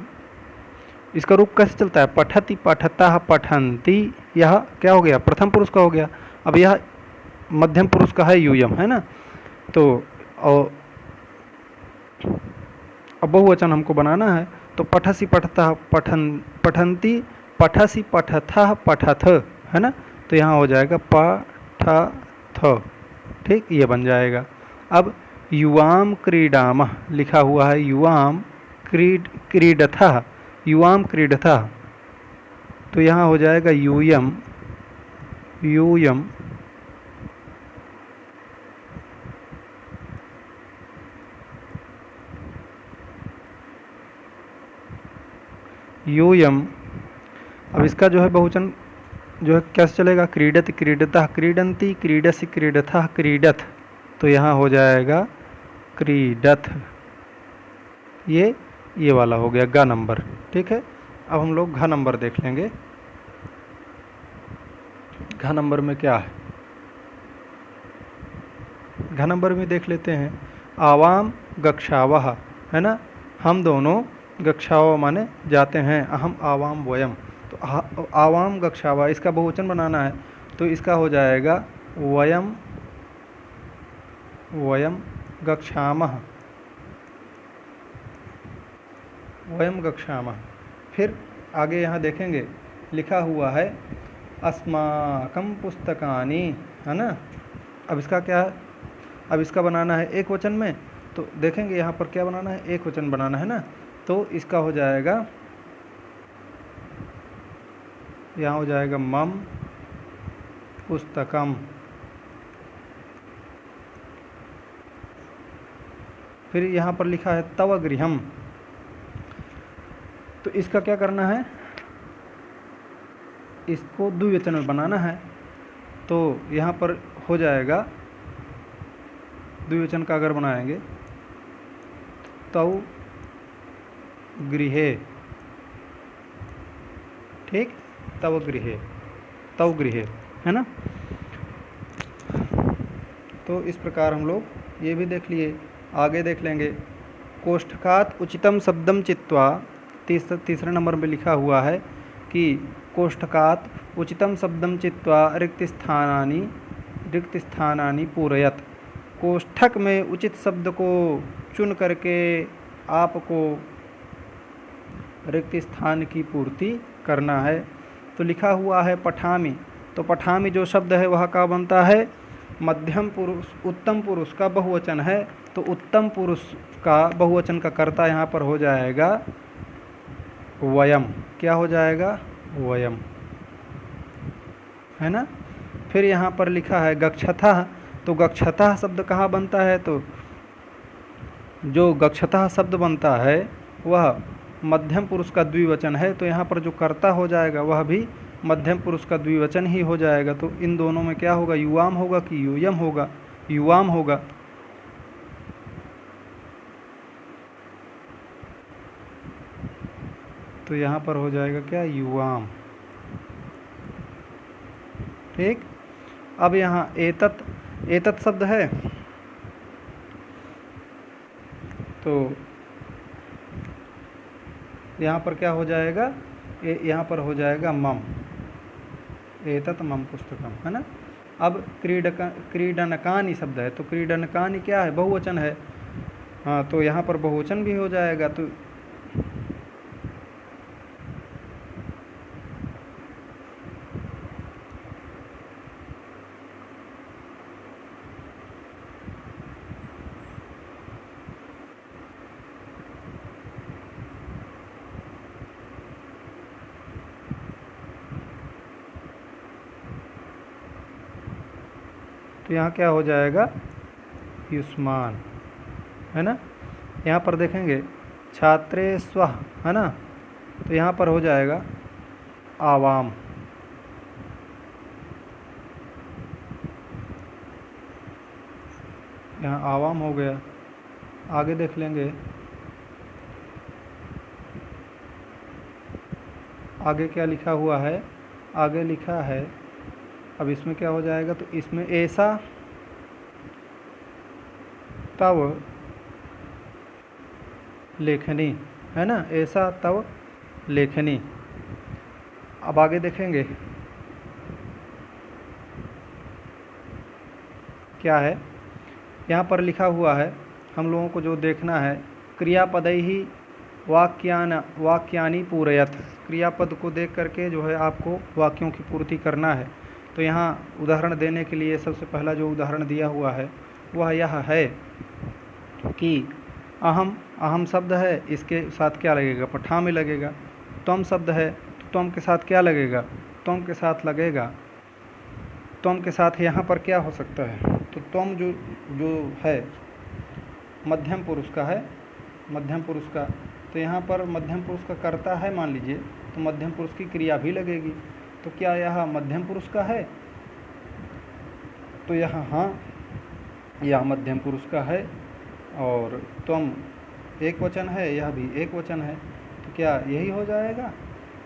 इसका रूप कैसे चलता है, पठति, पठतः, पठन्ति। यह क्या हो गया, प्रथम पुरुष का हो गया। अब यह मध्यम पुरुष का है, यूयम, है ना। तो अब बहुवचन हमको बनाना है, तो पठसी, पठतः, पठन्ति, पठसी, पठथः, पठथ, है ना। तो यहाँ हो जाएगा पठथ। ठीक, ये बन जाएगा। अब युवाम क्रीडामः लिखा हुआ है, युवाम क्रीडथः, युवाम क्रीडथः, तो यहाँ हो जाएगा यूयम, यूयम। यूयम। अब इसका जो है बहुवचन जो है कैसे चलेगा, क्रीडत, क्रीडतः, क्रीडन्ति, क्रीडसि, क्रीडथः, क्रीडथ, तो यहाँ हो जाएगा क्रीडथ। ये वाला हो गया गा नंबर। ठीक है। अब हम लोग घ नंबर देख लेंगे। घ नंबर में क्या है, घ नंबर में देख लेते हैं। आवाम गक्षावः, है ना। हम दोनों, गक्षाव माने जाते हैं, अहम आवाम वयम, तो आवाम गक्षावा, इसका बहुवचन बनाना है, तो इसका हो जाएगा वयम, वयम गक्षामः, वयम गक्षामः। फिर आगे यहाँ देखेंगे लिखा हुआ है अस्माकं पुस्तकानि, है ना। अब इसका क्या है, अब इसका बनाना है एक वचन में, तो देखेंगे यहाँ पर क्या बनाना है, एक वचन बनाना है ना। तो इसका हो जाएगा, यहाँ हो जाएगा मम पुस्तकम। फिर यहाँ पर लिखा है तव गृहम, तो इसका क्या करना है, इसको द्विवचन में बनाना है, तो यहाँ पर हो जाएगा द्विवचन का अगर बनाएंगे तव गृहे, ठीक, तव गृहे, तव गृहे, है ना। तो इस प्रकार हम लोग ये भी देख लिए। आगे देख लेंगे, कोष्ठकात उचितम शब्दम चित्वा, तीसरे नंबर में लिखा हुआ है कि कोष्ठकात उचितम शब्दम चित्वा रिक्त स्थानानि पूरयत। कोष्ठक में उचित शब्द को चुन करके आपको रिक्त स्थान की पूर्ति करना है। तो लिखा हुआ है पठामी, तो पठामी जो शब्द है वह का बनता है मध्यम पुरुष, उत्तम पुरुष का बहुवचन है। तो उत्तम पुरुष का बहुवचन का कर्ता यहाँ पर हो जाएगा वयम। क्या हो जाएगा? वयम, है ना। फिर यहाँ पर लिखा है गच्छतः, तो गच्छतः शब्द कहाँ बनता है? तो जो गच्छतः शब्द बनता है वह मध्यम पुरुष का द्विवचन है, तो यहाँ पर जो कर्ता हो जाएगा वह भी मध्यम पुरुष का द्विवचन ही हो जाएगा। तो इन दोनों में क्या होगा? युवाम होगा कि यूयम होगा? युवाम होगा। तो यहाँ पर हो जाएगा क्या? युवाम। ठीक। अब यहाँ एतत, एतत शब्द है तो यहाँ पर क्या हो जाएगा? यहाँ पर हो जाएगा मम, एतत मम पुस्तकम, है ना। अब क्रीडनकानि शब्द है, तो क्रीडनकानि क्या है? बहुवचन है। हाँ, तो यहाँ पर बहुवचन भी हो जाएगा। तो यहाँ क्या हो जाएगा? युष्मान, है ना। यहाँ पर देखेंगे छात्रे स्व, है ना, तो यहाँ पर हो जाएगा आवाम। यहाँ आवाम हो गया। आगे देख लेंगे, आगे क्या लिखा हुआ है? आगे लिखा है, अब इसमें क्या हो जाएगा? तो इसमें ऐसा तव लेखनी, है ना, ऐसा तव लेखनी। अब आगे देखेंगे क्या है। यहाँ पर लिखा हुआ है, हम लोगों को जो देखना है, क्रियापदई ही वाक्यानि पूरयत। क्रियापद को देख करके जो है आपको वाक्यों की पूर्ति करना है। तो यहाँ उदाहरण देने के लिए सबसे पहला जो उदाहरण दिया हुआ है वह यह है कि अहम, अहम शब्द है, इसके साथ क्या लगेगा? पठामी लगेगा। त्वम शब्द है, तो त्वम के साथ क्या लगेगा? त्वम के साथ लगेगा। त्वम के साथ यहाँ पर क्या हो सकता है? तो त्वम जो जो है मध्यम पुरुष का है, मध्यम पुरुष का, तो यहाँ पर मध्यम पुरुष का कर्ता है मान लीजिए, तो मध्यम पुरुष की क्रिया भी लगेगी। तो क्या यह मध्यम पुरुष का है? तो यहाँ हाँ, यह मध्यम पुरुष का है। और त्वम एक वचन है, यह भी एक वचन है, तो क्या यही हो जाएगा?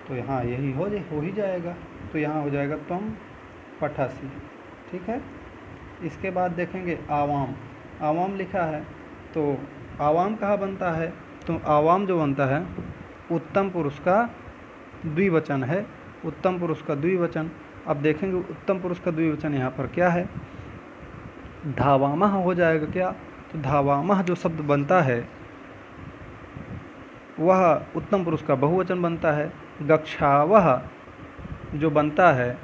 तो यहाँ यही हो ही जाएगा। तो यहाँ हो जाएगा त्वम पठासी। ठीक है। इसके बाद देखेंगे आवाम। आवाम लिखा है, तो आवाम कहाँ बनता है? तो आवाम जो बनता है उत्तम पुरुष का द्विवचन है। उत्तम पुरुष का द्विवचन। अब देखेंगे उत्तम पुरुष का द्विवचन यहाँ पर क्या है? धावामह हो जाएगा। क्या? तो धावामह जो शब्द बनता है वह उत्तम पुरुष का बहुवचन बनता है। गच्छावह जो बनता है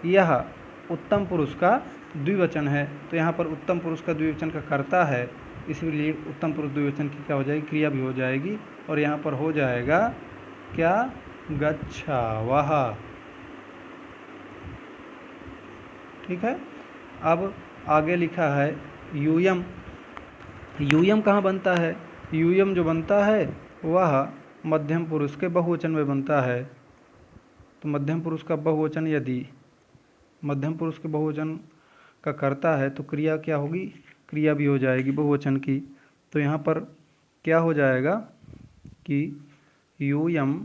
यह उत्तम पुरुष का द्विवचन है। तो यहाँ पर उत्तम पुरुष का द्विवचन का कर्ता है, इसलिए उत्तम पुरुष द्विवचन की क्या हो जाएगी? क्रिया भी हो जाएगी। और यहाँ पर हो जाएगा क्या? गच्छावह। ठीक है। अब आगे लिखा है यूयम। यूयम कहाँ बनता है? यूयम जो बनता है वह मध्यम पुरुष के बहुवचन में बनता है। तो मध्यम पुरुष का बहुवचन, यदि मध्यम पुरुष के बहुवचन का कर्ता है तो क्रिया क्या होगी? क्रिया भी हो जाएगी बहुवचन की। तो यहाँ पर क्या हो जाएगा कि यूयम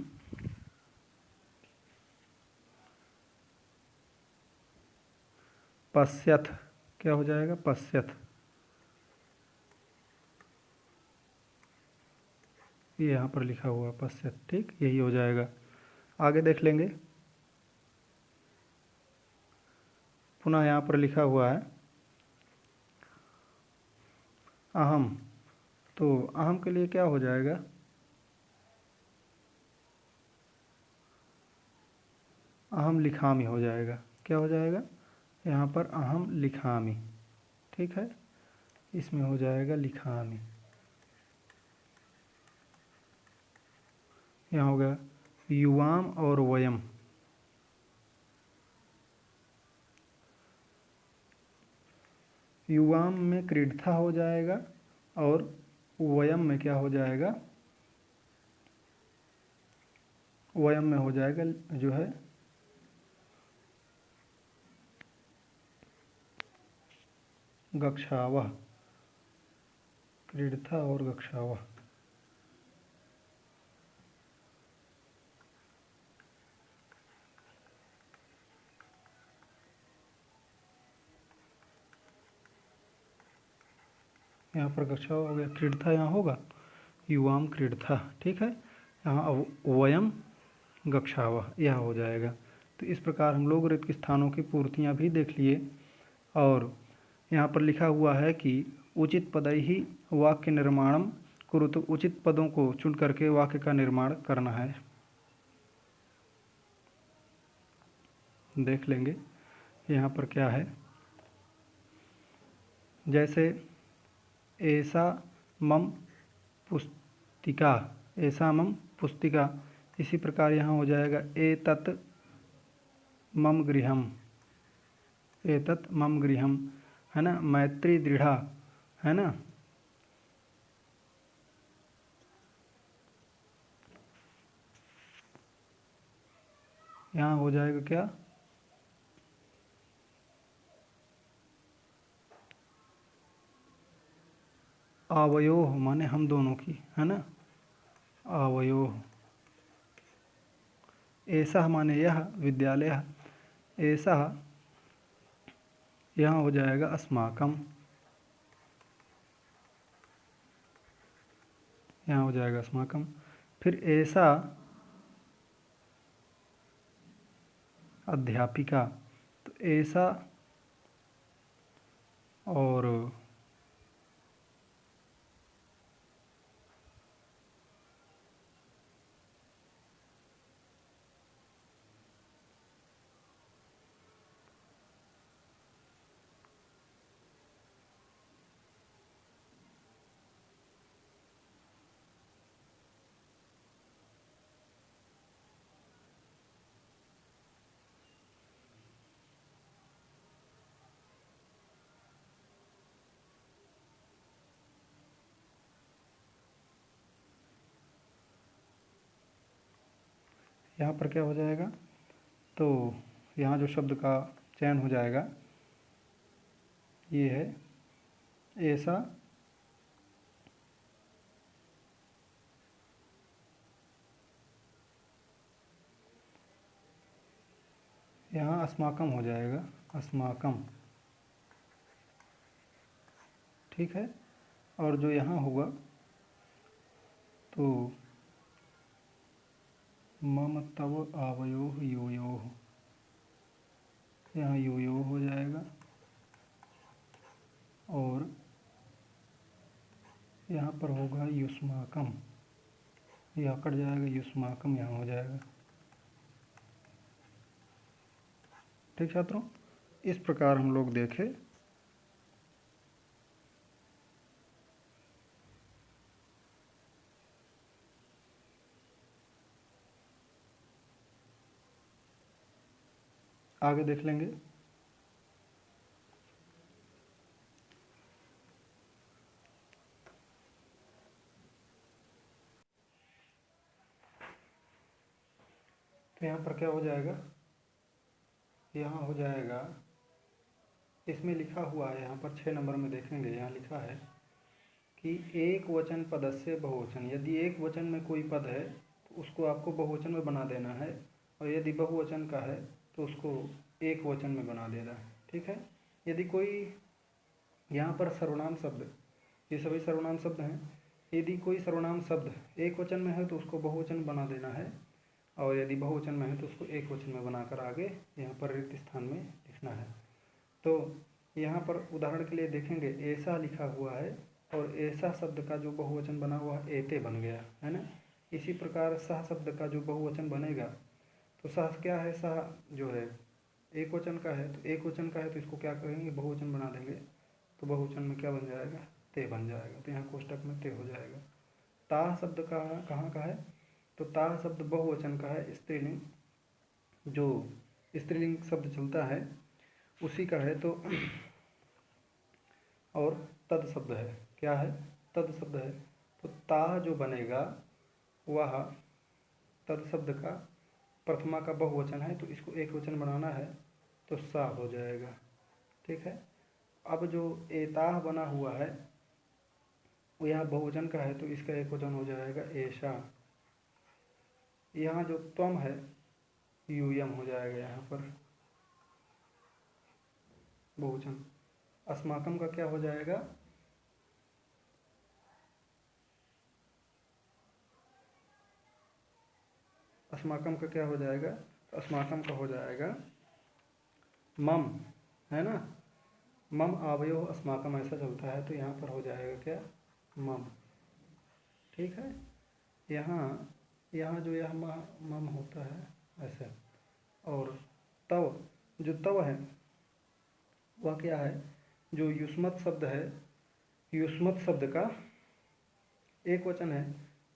पश्यथ। क्या हो जाएगा? पश्यथ। ये यहाँ पर लिखा हुआ है पश्चात, ठीक, यही हो जाएगा। आगे देख लेंगे। पुनः यहाँ पर लिखा हुआ है अहम, तो अहम के लिए क्या हो जाएगा, अहम लिखामी हो जाएगा। क्या हो जाएगा यहाँ पर, अहम लिखामी, ठीक है, इसमें हो जाएगा लिखामी। यहाँ हो गया युवाम और वयम, युवाम में क्रीडथा हो जाएगा और वयम में क्या हो जाएगा, वयम में हो जाएगा जो है गक्षावह, क्रीडथा और गक्षावह। यहाँ पर गक्षावह हो गया, क्रीडथा यहाँ होगा युवाम क्रीडथा, ठीक है। यहाँ वयम गक्षावह यह हो जाएगा। तो इस प्रकार हम लोग रिक्त स्थानों की पूर्तियाँ भी देख लिए। और यहाँ पर लिखा हुआ है कि उचित पदै ही वाक्य निर्माणम कुरु, तो उचित पदों को चुन करके वाक्य का निर्माण करना है। देख लेंगे यहाँ पर क्या है, जैसे ऐसा मम पुस्तिका, ऐसा मम पुस्तिका, इसी प्रकार यहाँ हो जाएगा एतत् मम गृहम, एतत् मम गृहम, है ना, मैत्री दृढ़ा, है ना। यहाँ हो जाएगा क्या, आवयोह, माने हम दोनों की, है ना, आवयोह। ऐसा माने यह विद्यालय, ऐसा यहाँ हो जाएगा अस्माकम, यहाँ हो जाएगा अस्माकम। फिर ऐसा अध्यापिका, तो ऐसा और यहाँ पर क्या हो जाएगा, तो यहाँ जो शब्द का चयन हो जाएगा ये है ऐसा यहाँ अस्माकम हो जाएगा, अस्माकम, ठीक है। और जो यहाँ होगा तो मम तव आवयोः यूयोः, यहाँ यूयोः हो जाएगा और यहाँ पर होगा युष्माकम, यह कट जाएगा, युष्माकम यहाँ हो जाएगा। ठीक छात्रों, इस प्रकार हम लोग देखें। आगे देख लेंगे। तो यहाँ पर क्या हो जाएगा, यहाँ हो जाएगा, इसमें लिखा हुआ है, यहाँ पर 6 नंबर में देखेंगे, यहाँ लिखा है कि एक वचन पदस्य बहुवचन, यदि एक वचन में कोई पद है तो उसको आपको बहुवचन में बना देना है, और यदि बहुवचन का है तो उसको एक वचन में बना देना है, ठीक है। यदि कोई यहाँ पर सर्वनाम शब्द, ये सभी सर्वनाम शब्द हैं, यदि कोई सर्वनाम शब्द एक वचन में है तो उसको बहुवचन बना देना है, और यदि बहुवचन में है तो उसको एक वचन में बनाकर आगे यहाँ पर रिक्त स्थान में लिखना है। तो यहाँ पर उदाहरण के लिए देखेंगे, ऐसा लिखा हुआ है और ऐसा शब्द का जो बहुवचन बना हुआ एते बन गया है ना। इसी प्रकार सह शब्द का जो बहुवचन बनेगा, तो सह क्या है, सह जो है एक वचन का है, तो एक वचन का है तो इसको क्या करेंगे, बहुवचन बना देंगे, तो बहुवचन में क्या बन जाएगा, ते बन जाएगा। तो यहाँ कोष्टक में ते हो जाएगा। ताह शब्द का कहाँ का है, तो ताह शब्द बहुवचन का है, स्त्रीलिंग, जो स्त्रीलिंग शब्द चलता है उसी का है। तो और तद शब्द है, क्या है, तद शब्द है। तो ताह जो बनेगा वह तद शब्द का प्रथमा का बहुवचन है, तो इसको एक वचन बनाना है तो सा हो जाएगा। ठीक है। अब जो एताह बना हुआ है वो यहाँ बहुवचन का है, तो इसका एक वचन हो जाएगा ऐशा। यहाँ जो त्वम है यूयम हो जाएगा यहाँ पर बहुवचन। अस्माकम का क्या हो जाएगा, अस्माकम का क्या हो जाएगा, तो अस्माकम का हो जाएगा मम, है ना। मम आवयो अस्माकम ऐसा चलता है, तो यहाँ पर हो जाएगा क्या, मम। ठीक है। यहाँ जो यह मम होता है ऐसे। और तव, जो तव है वह क्या है, जो युष्मत शब्द है, युष्मत शब्द का एक वचन है,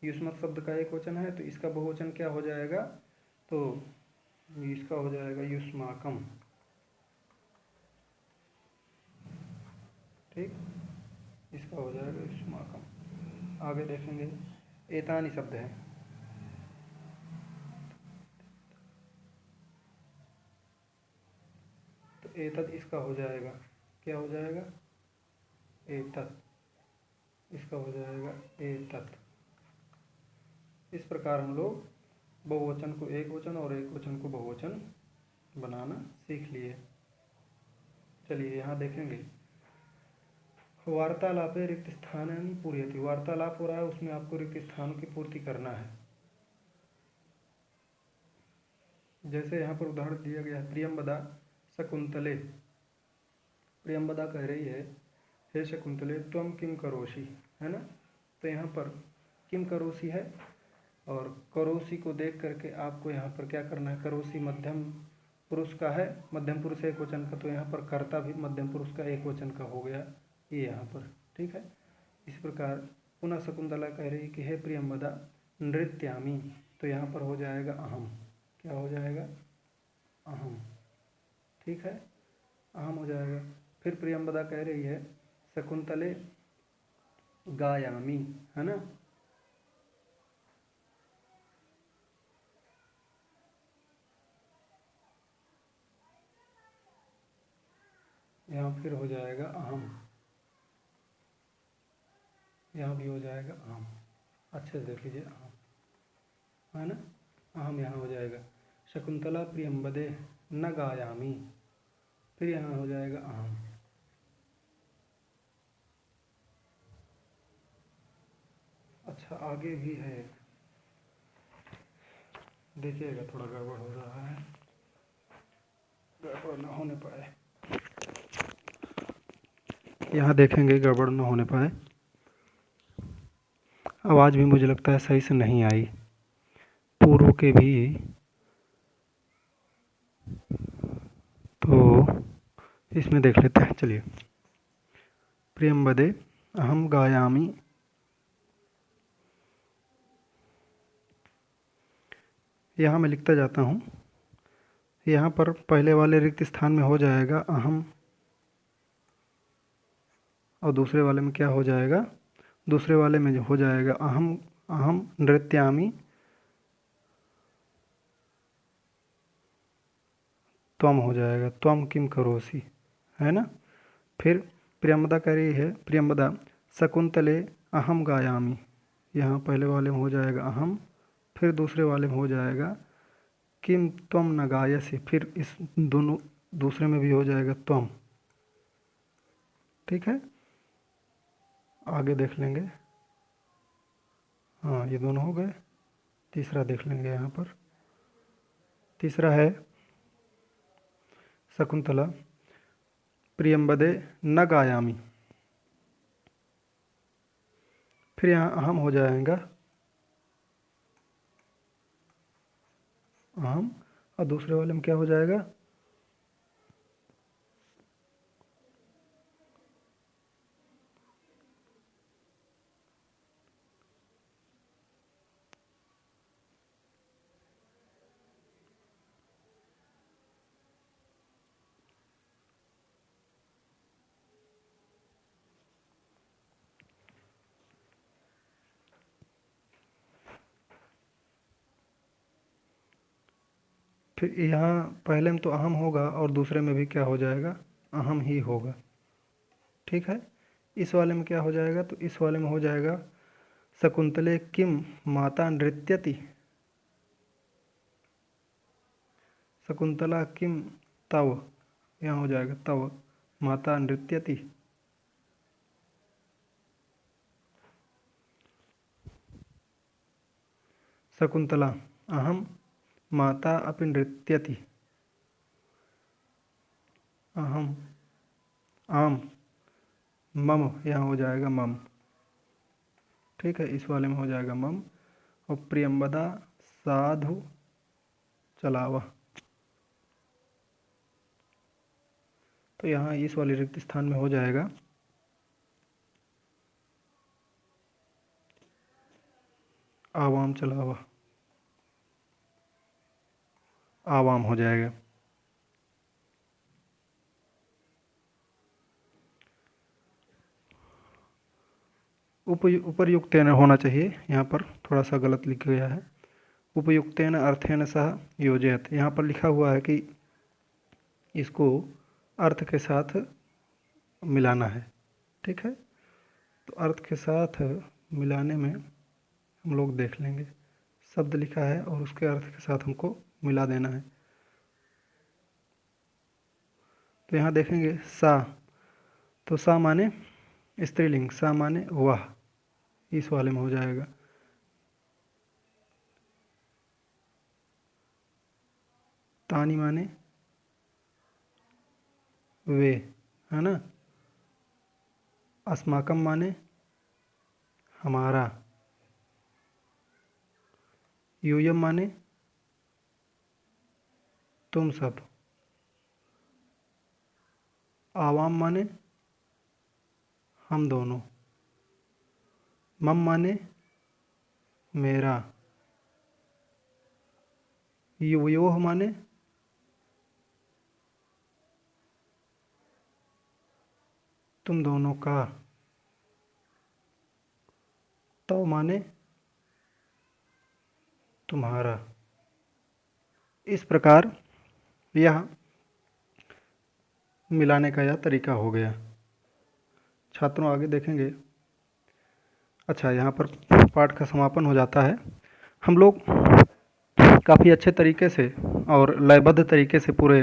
युष्मत शब्द का एक वचन है, तो इसका बहुवचन क्या हो जाएगा, तो इसका हो जाएगा युष्माकम। ठीक, इसका हो जाएगा युष्माकम। आगे देखेंगे, एतानी शब्द है, तो एतद इसका हो जाएगा, क्या हो जाएगा, एतत्, इसका हो जाएगा एतत्। इस प्रकार हम लोग बहुवचन को एक वचन और एक वचन को बहुवचन बनाना सीख लिए। चलिए यहाँ देखेंगे, वार्तालापे रिक्त स्थानानि पूरयति। वार्तालाप हो रहा है, उसमें आपको रिक्त स्थानों की पूर्ति करना है। जैसे यहाँ पर उदाहरण दिया गया है, प्रियंवदा शकुंतले। प्रियंवदा कह रही है, हे शकुंतले त्वम किम करोषि, है ना। तो यहाँ पर किम करोषि है, और करोषि को देख करके आपको यहाँ पर क्या करना है, करोषि मध्यम पुरुष का है, मध्यम पुरुष एक वचन का, तो यहाँ पर कर्ता भी मध्यम पुरुष का एक वचन का हो गया ये यहाँ पर। ठीक है। इस प्रकार पुनः शकुंतला कह रही कि हे प्रियंवदा नृत्यामि, तो यहाँ पर हो जाएगा अहम, क्या हो जाएगा, अहम। ठीक है, अहम हो जाएगा। फिर प्रियंवदा कह रही है शकुंतले गायामि, है ना। यहाँ फिर हो जाएगा अहम, यहाँ भी हो जाएगा अहम। अच्छे से देख लीजिए, अहम, है ना, अहम यहाँ हो जाएगा। शकुंतला प्रियंवदे न गायामि, फिर यहाँ हो जाएगा अहम। अच्छा, आगे भी है, देखिएगा, थोड़ा गड़बड़ हो रहा है, गड़बड़ न होने पाए। यहाँ देखेंगे गड़बड़ न होने पाए। आवाज़ भी मुझे लगता है सही से नहीं आई, पूर्व के भी, तो इसमें देख लेते हैं। चलिए, प्रियंवदे अहम गायामि, यहाँ मैं लिखता जाता हूँ। यहाँ पर पहले वाले रिक्त स्थान में हो जाएगा अहम, और दूसरे वाले में क्या हो जाएगा, दूसरे वाले में जो हो जाएगा अहम, अहम नृत्यामि त्वम हो जाएगा, त्वम किम करोषि, है ना। फिर प्रियंवदा कह रही है, प्रियंवदा शकुंतले अहम गायामि, यहाँ पहले वाले में हो जाएगा अहम, फिर दूसरे वाले में हो जाएगा किम त्वम न गायसि, फिर इस दोनों दूसरे में भी हो जाएगा त्वम। ठीक है, आगे देख लेंगे। हाँ, ये दोनों हो गए। तीसरा देख लेंगे यहाँ पर। तीसरा है शकुंतला प्रियंबदे न गायामी। फिर यहाँ अहम हो जाएगा अहम, और दूसरे वाले में क्या हो जाएगा? फिर यहाँ पहले में तो अहम होगा और दूसरे में भी क्या हो जाएगा? अहम ही होगा। ठीक है। इस वाले में क्या हो जाएगा? तो इस वाले में हो जाएगा शकुंतले किम माता नृत्यति। शकुंतला किम तव, यहाँ हो जाएगा तव माता नृत्यति। शकुंतला अहम माता अपि नृत्यति। अहम आम मम, यहाँ हो जाएगा मम। ठीक है, इस वाले में हो जाएगा मम। और प्रियंबदा साधु चलावा, तो यहाँ इस वाले रिक्त स्थान में हो जाएगा आवाम चलावा, आवाम हो जाएगा। उपर्युक्तेन होना चाहिए, यहाँ पर थोड़ा सा गलत लिखा गया है। उपयुक्तेन अर्थेन सह योजयत, यहाँ पर लिखा हुआ है कि इसको अर्थ के साथ मिलाना है। ठीक है, तो अर्थ के साथ मिलाने में हम लोग देख लेंगे। शब्द लिखा है और उसके अर्थ के साथ हमको मिला देना है। तो यहाँ देखेंगे सा, तो सा माने स्त्रीलिंग, सा माने वह, इस वाले में हो जाएगा। तानी माने वे, है ना। अस्माकम माने हमारा। यूयम माने तुम सब। आवाम माने हम दोनों। मम माने मेरा। योह माने तुम दोनों का। तो माने तुम्हारा। इस प्रकार यह मिलाने का यह तरीका हो गया। छात्रों आगे देखेंगे। अच्छा, यहाँ पर पाठ का समापन हो जाता है। हम लोग काफ़ी अच्छे तरीके से और लयबद्ध तरीके से पूरे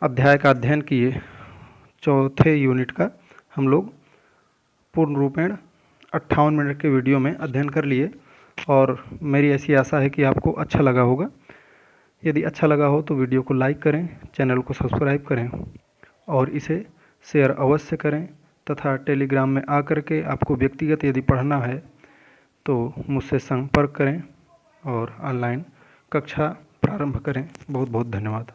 अध्याय का अध्ययन किए। चौथे यूनिट का हम लोग पूर्ण रूपेण 58 मिनट के वीडियो में अध्ययन कर लिए और मेरी ऐसी आशा है कि आपको अच्छा लगा होगा। यदि अच्छा लगा हो तो वीडियो को लाइक करें, चैनल को सब्सक्राइब करें और इसे शेयर अवश्य करें तथा टेलीग्राम में आकर के आपको व्यक्तिगत यदि पढ़ना है तो मुझसे संपर्क करें और ऑनलाइन कक्षा प्रारंभ करें। बहुत बहुत धन्यवाद।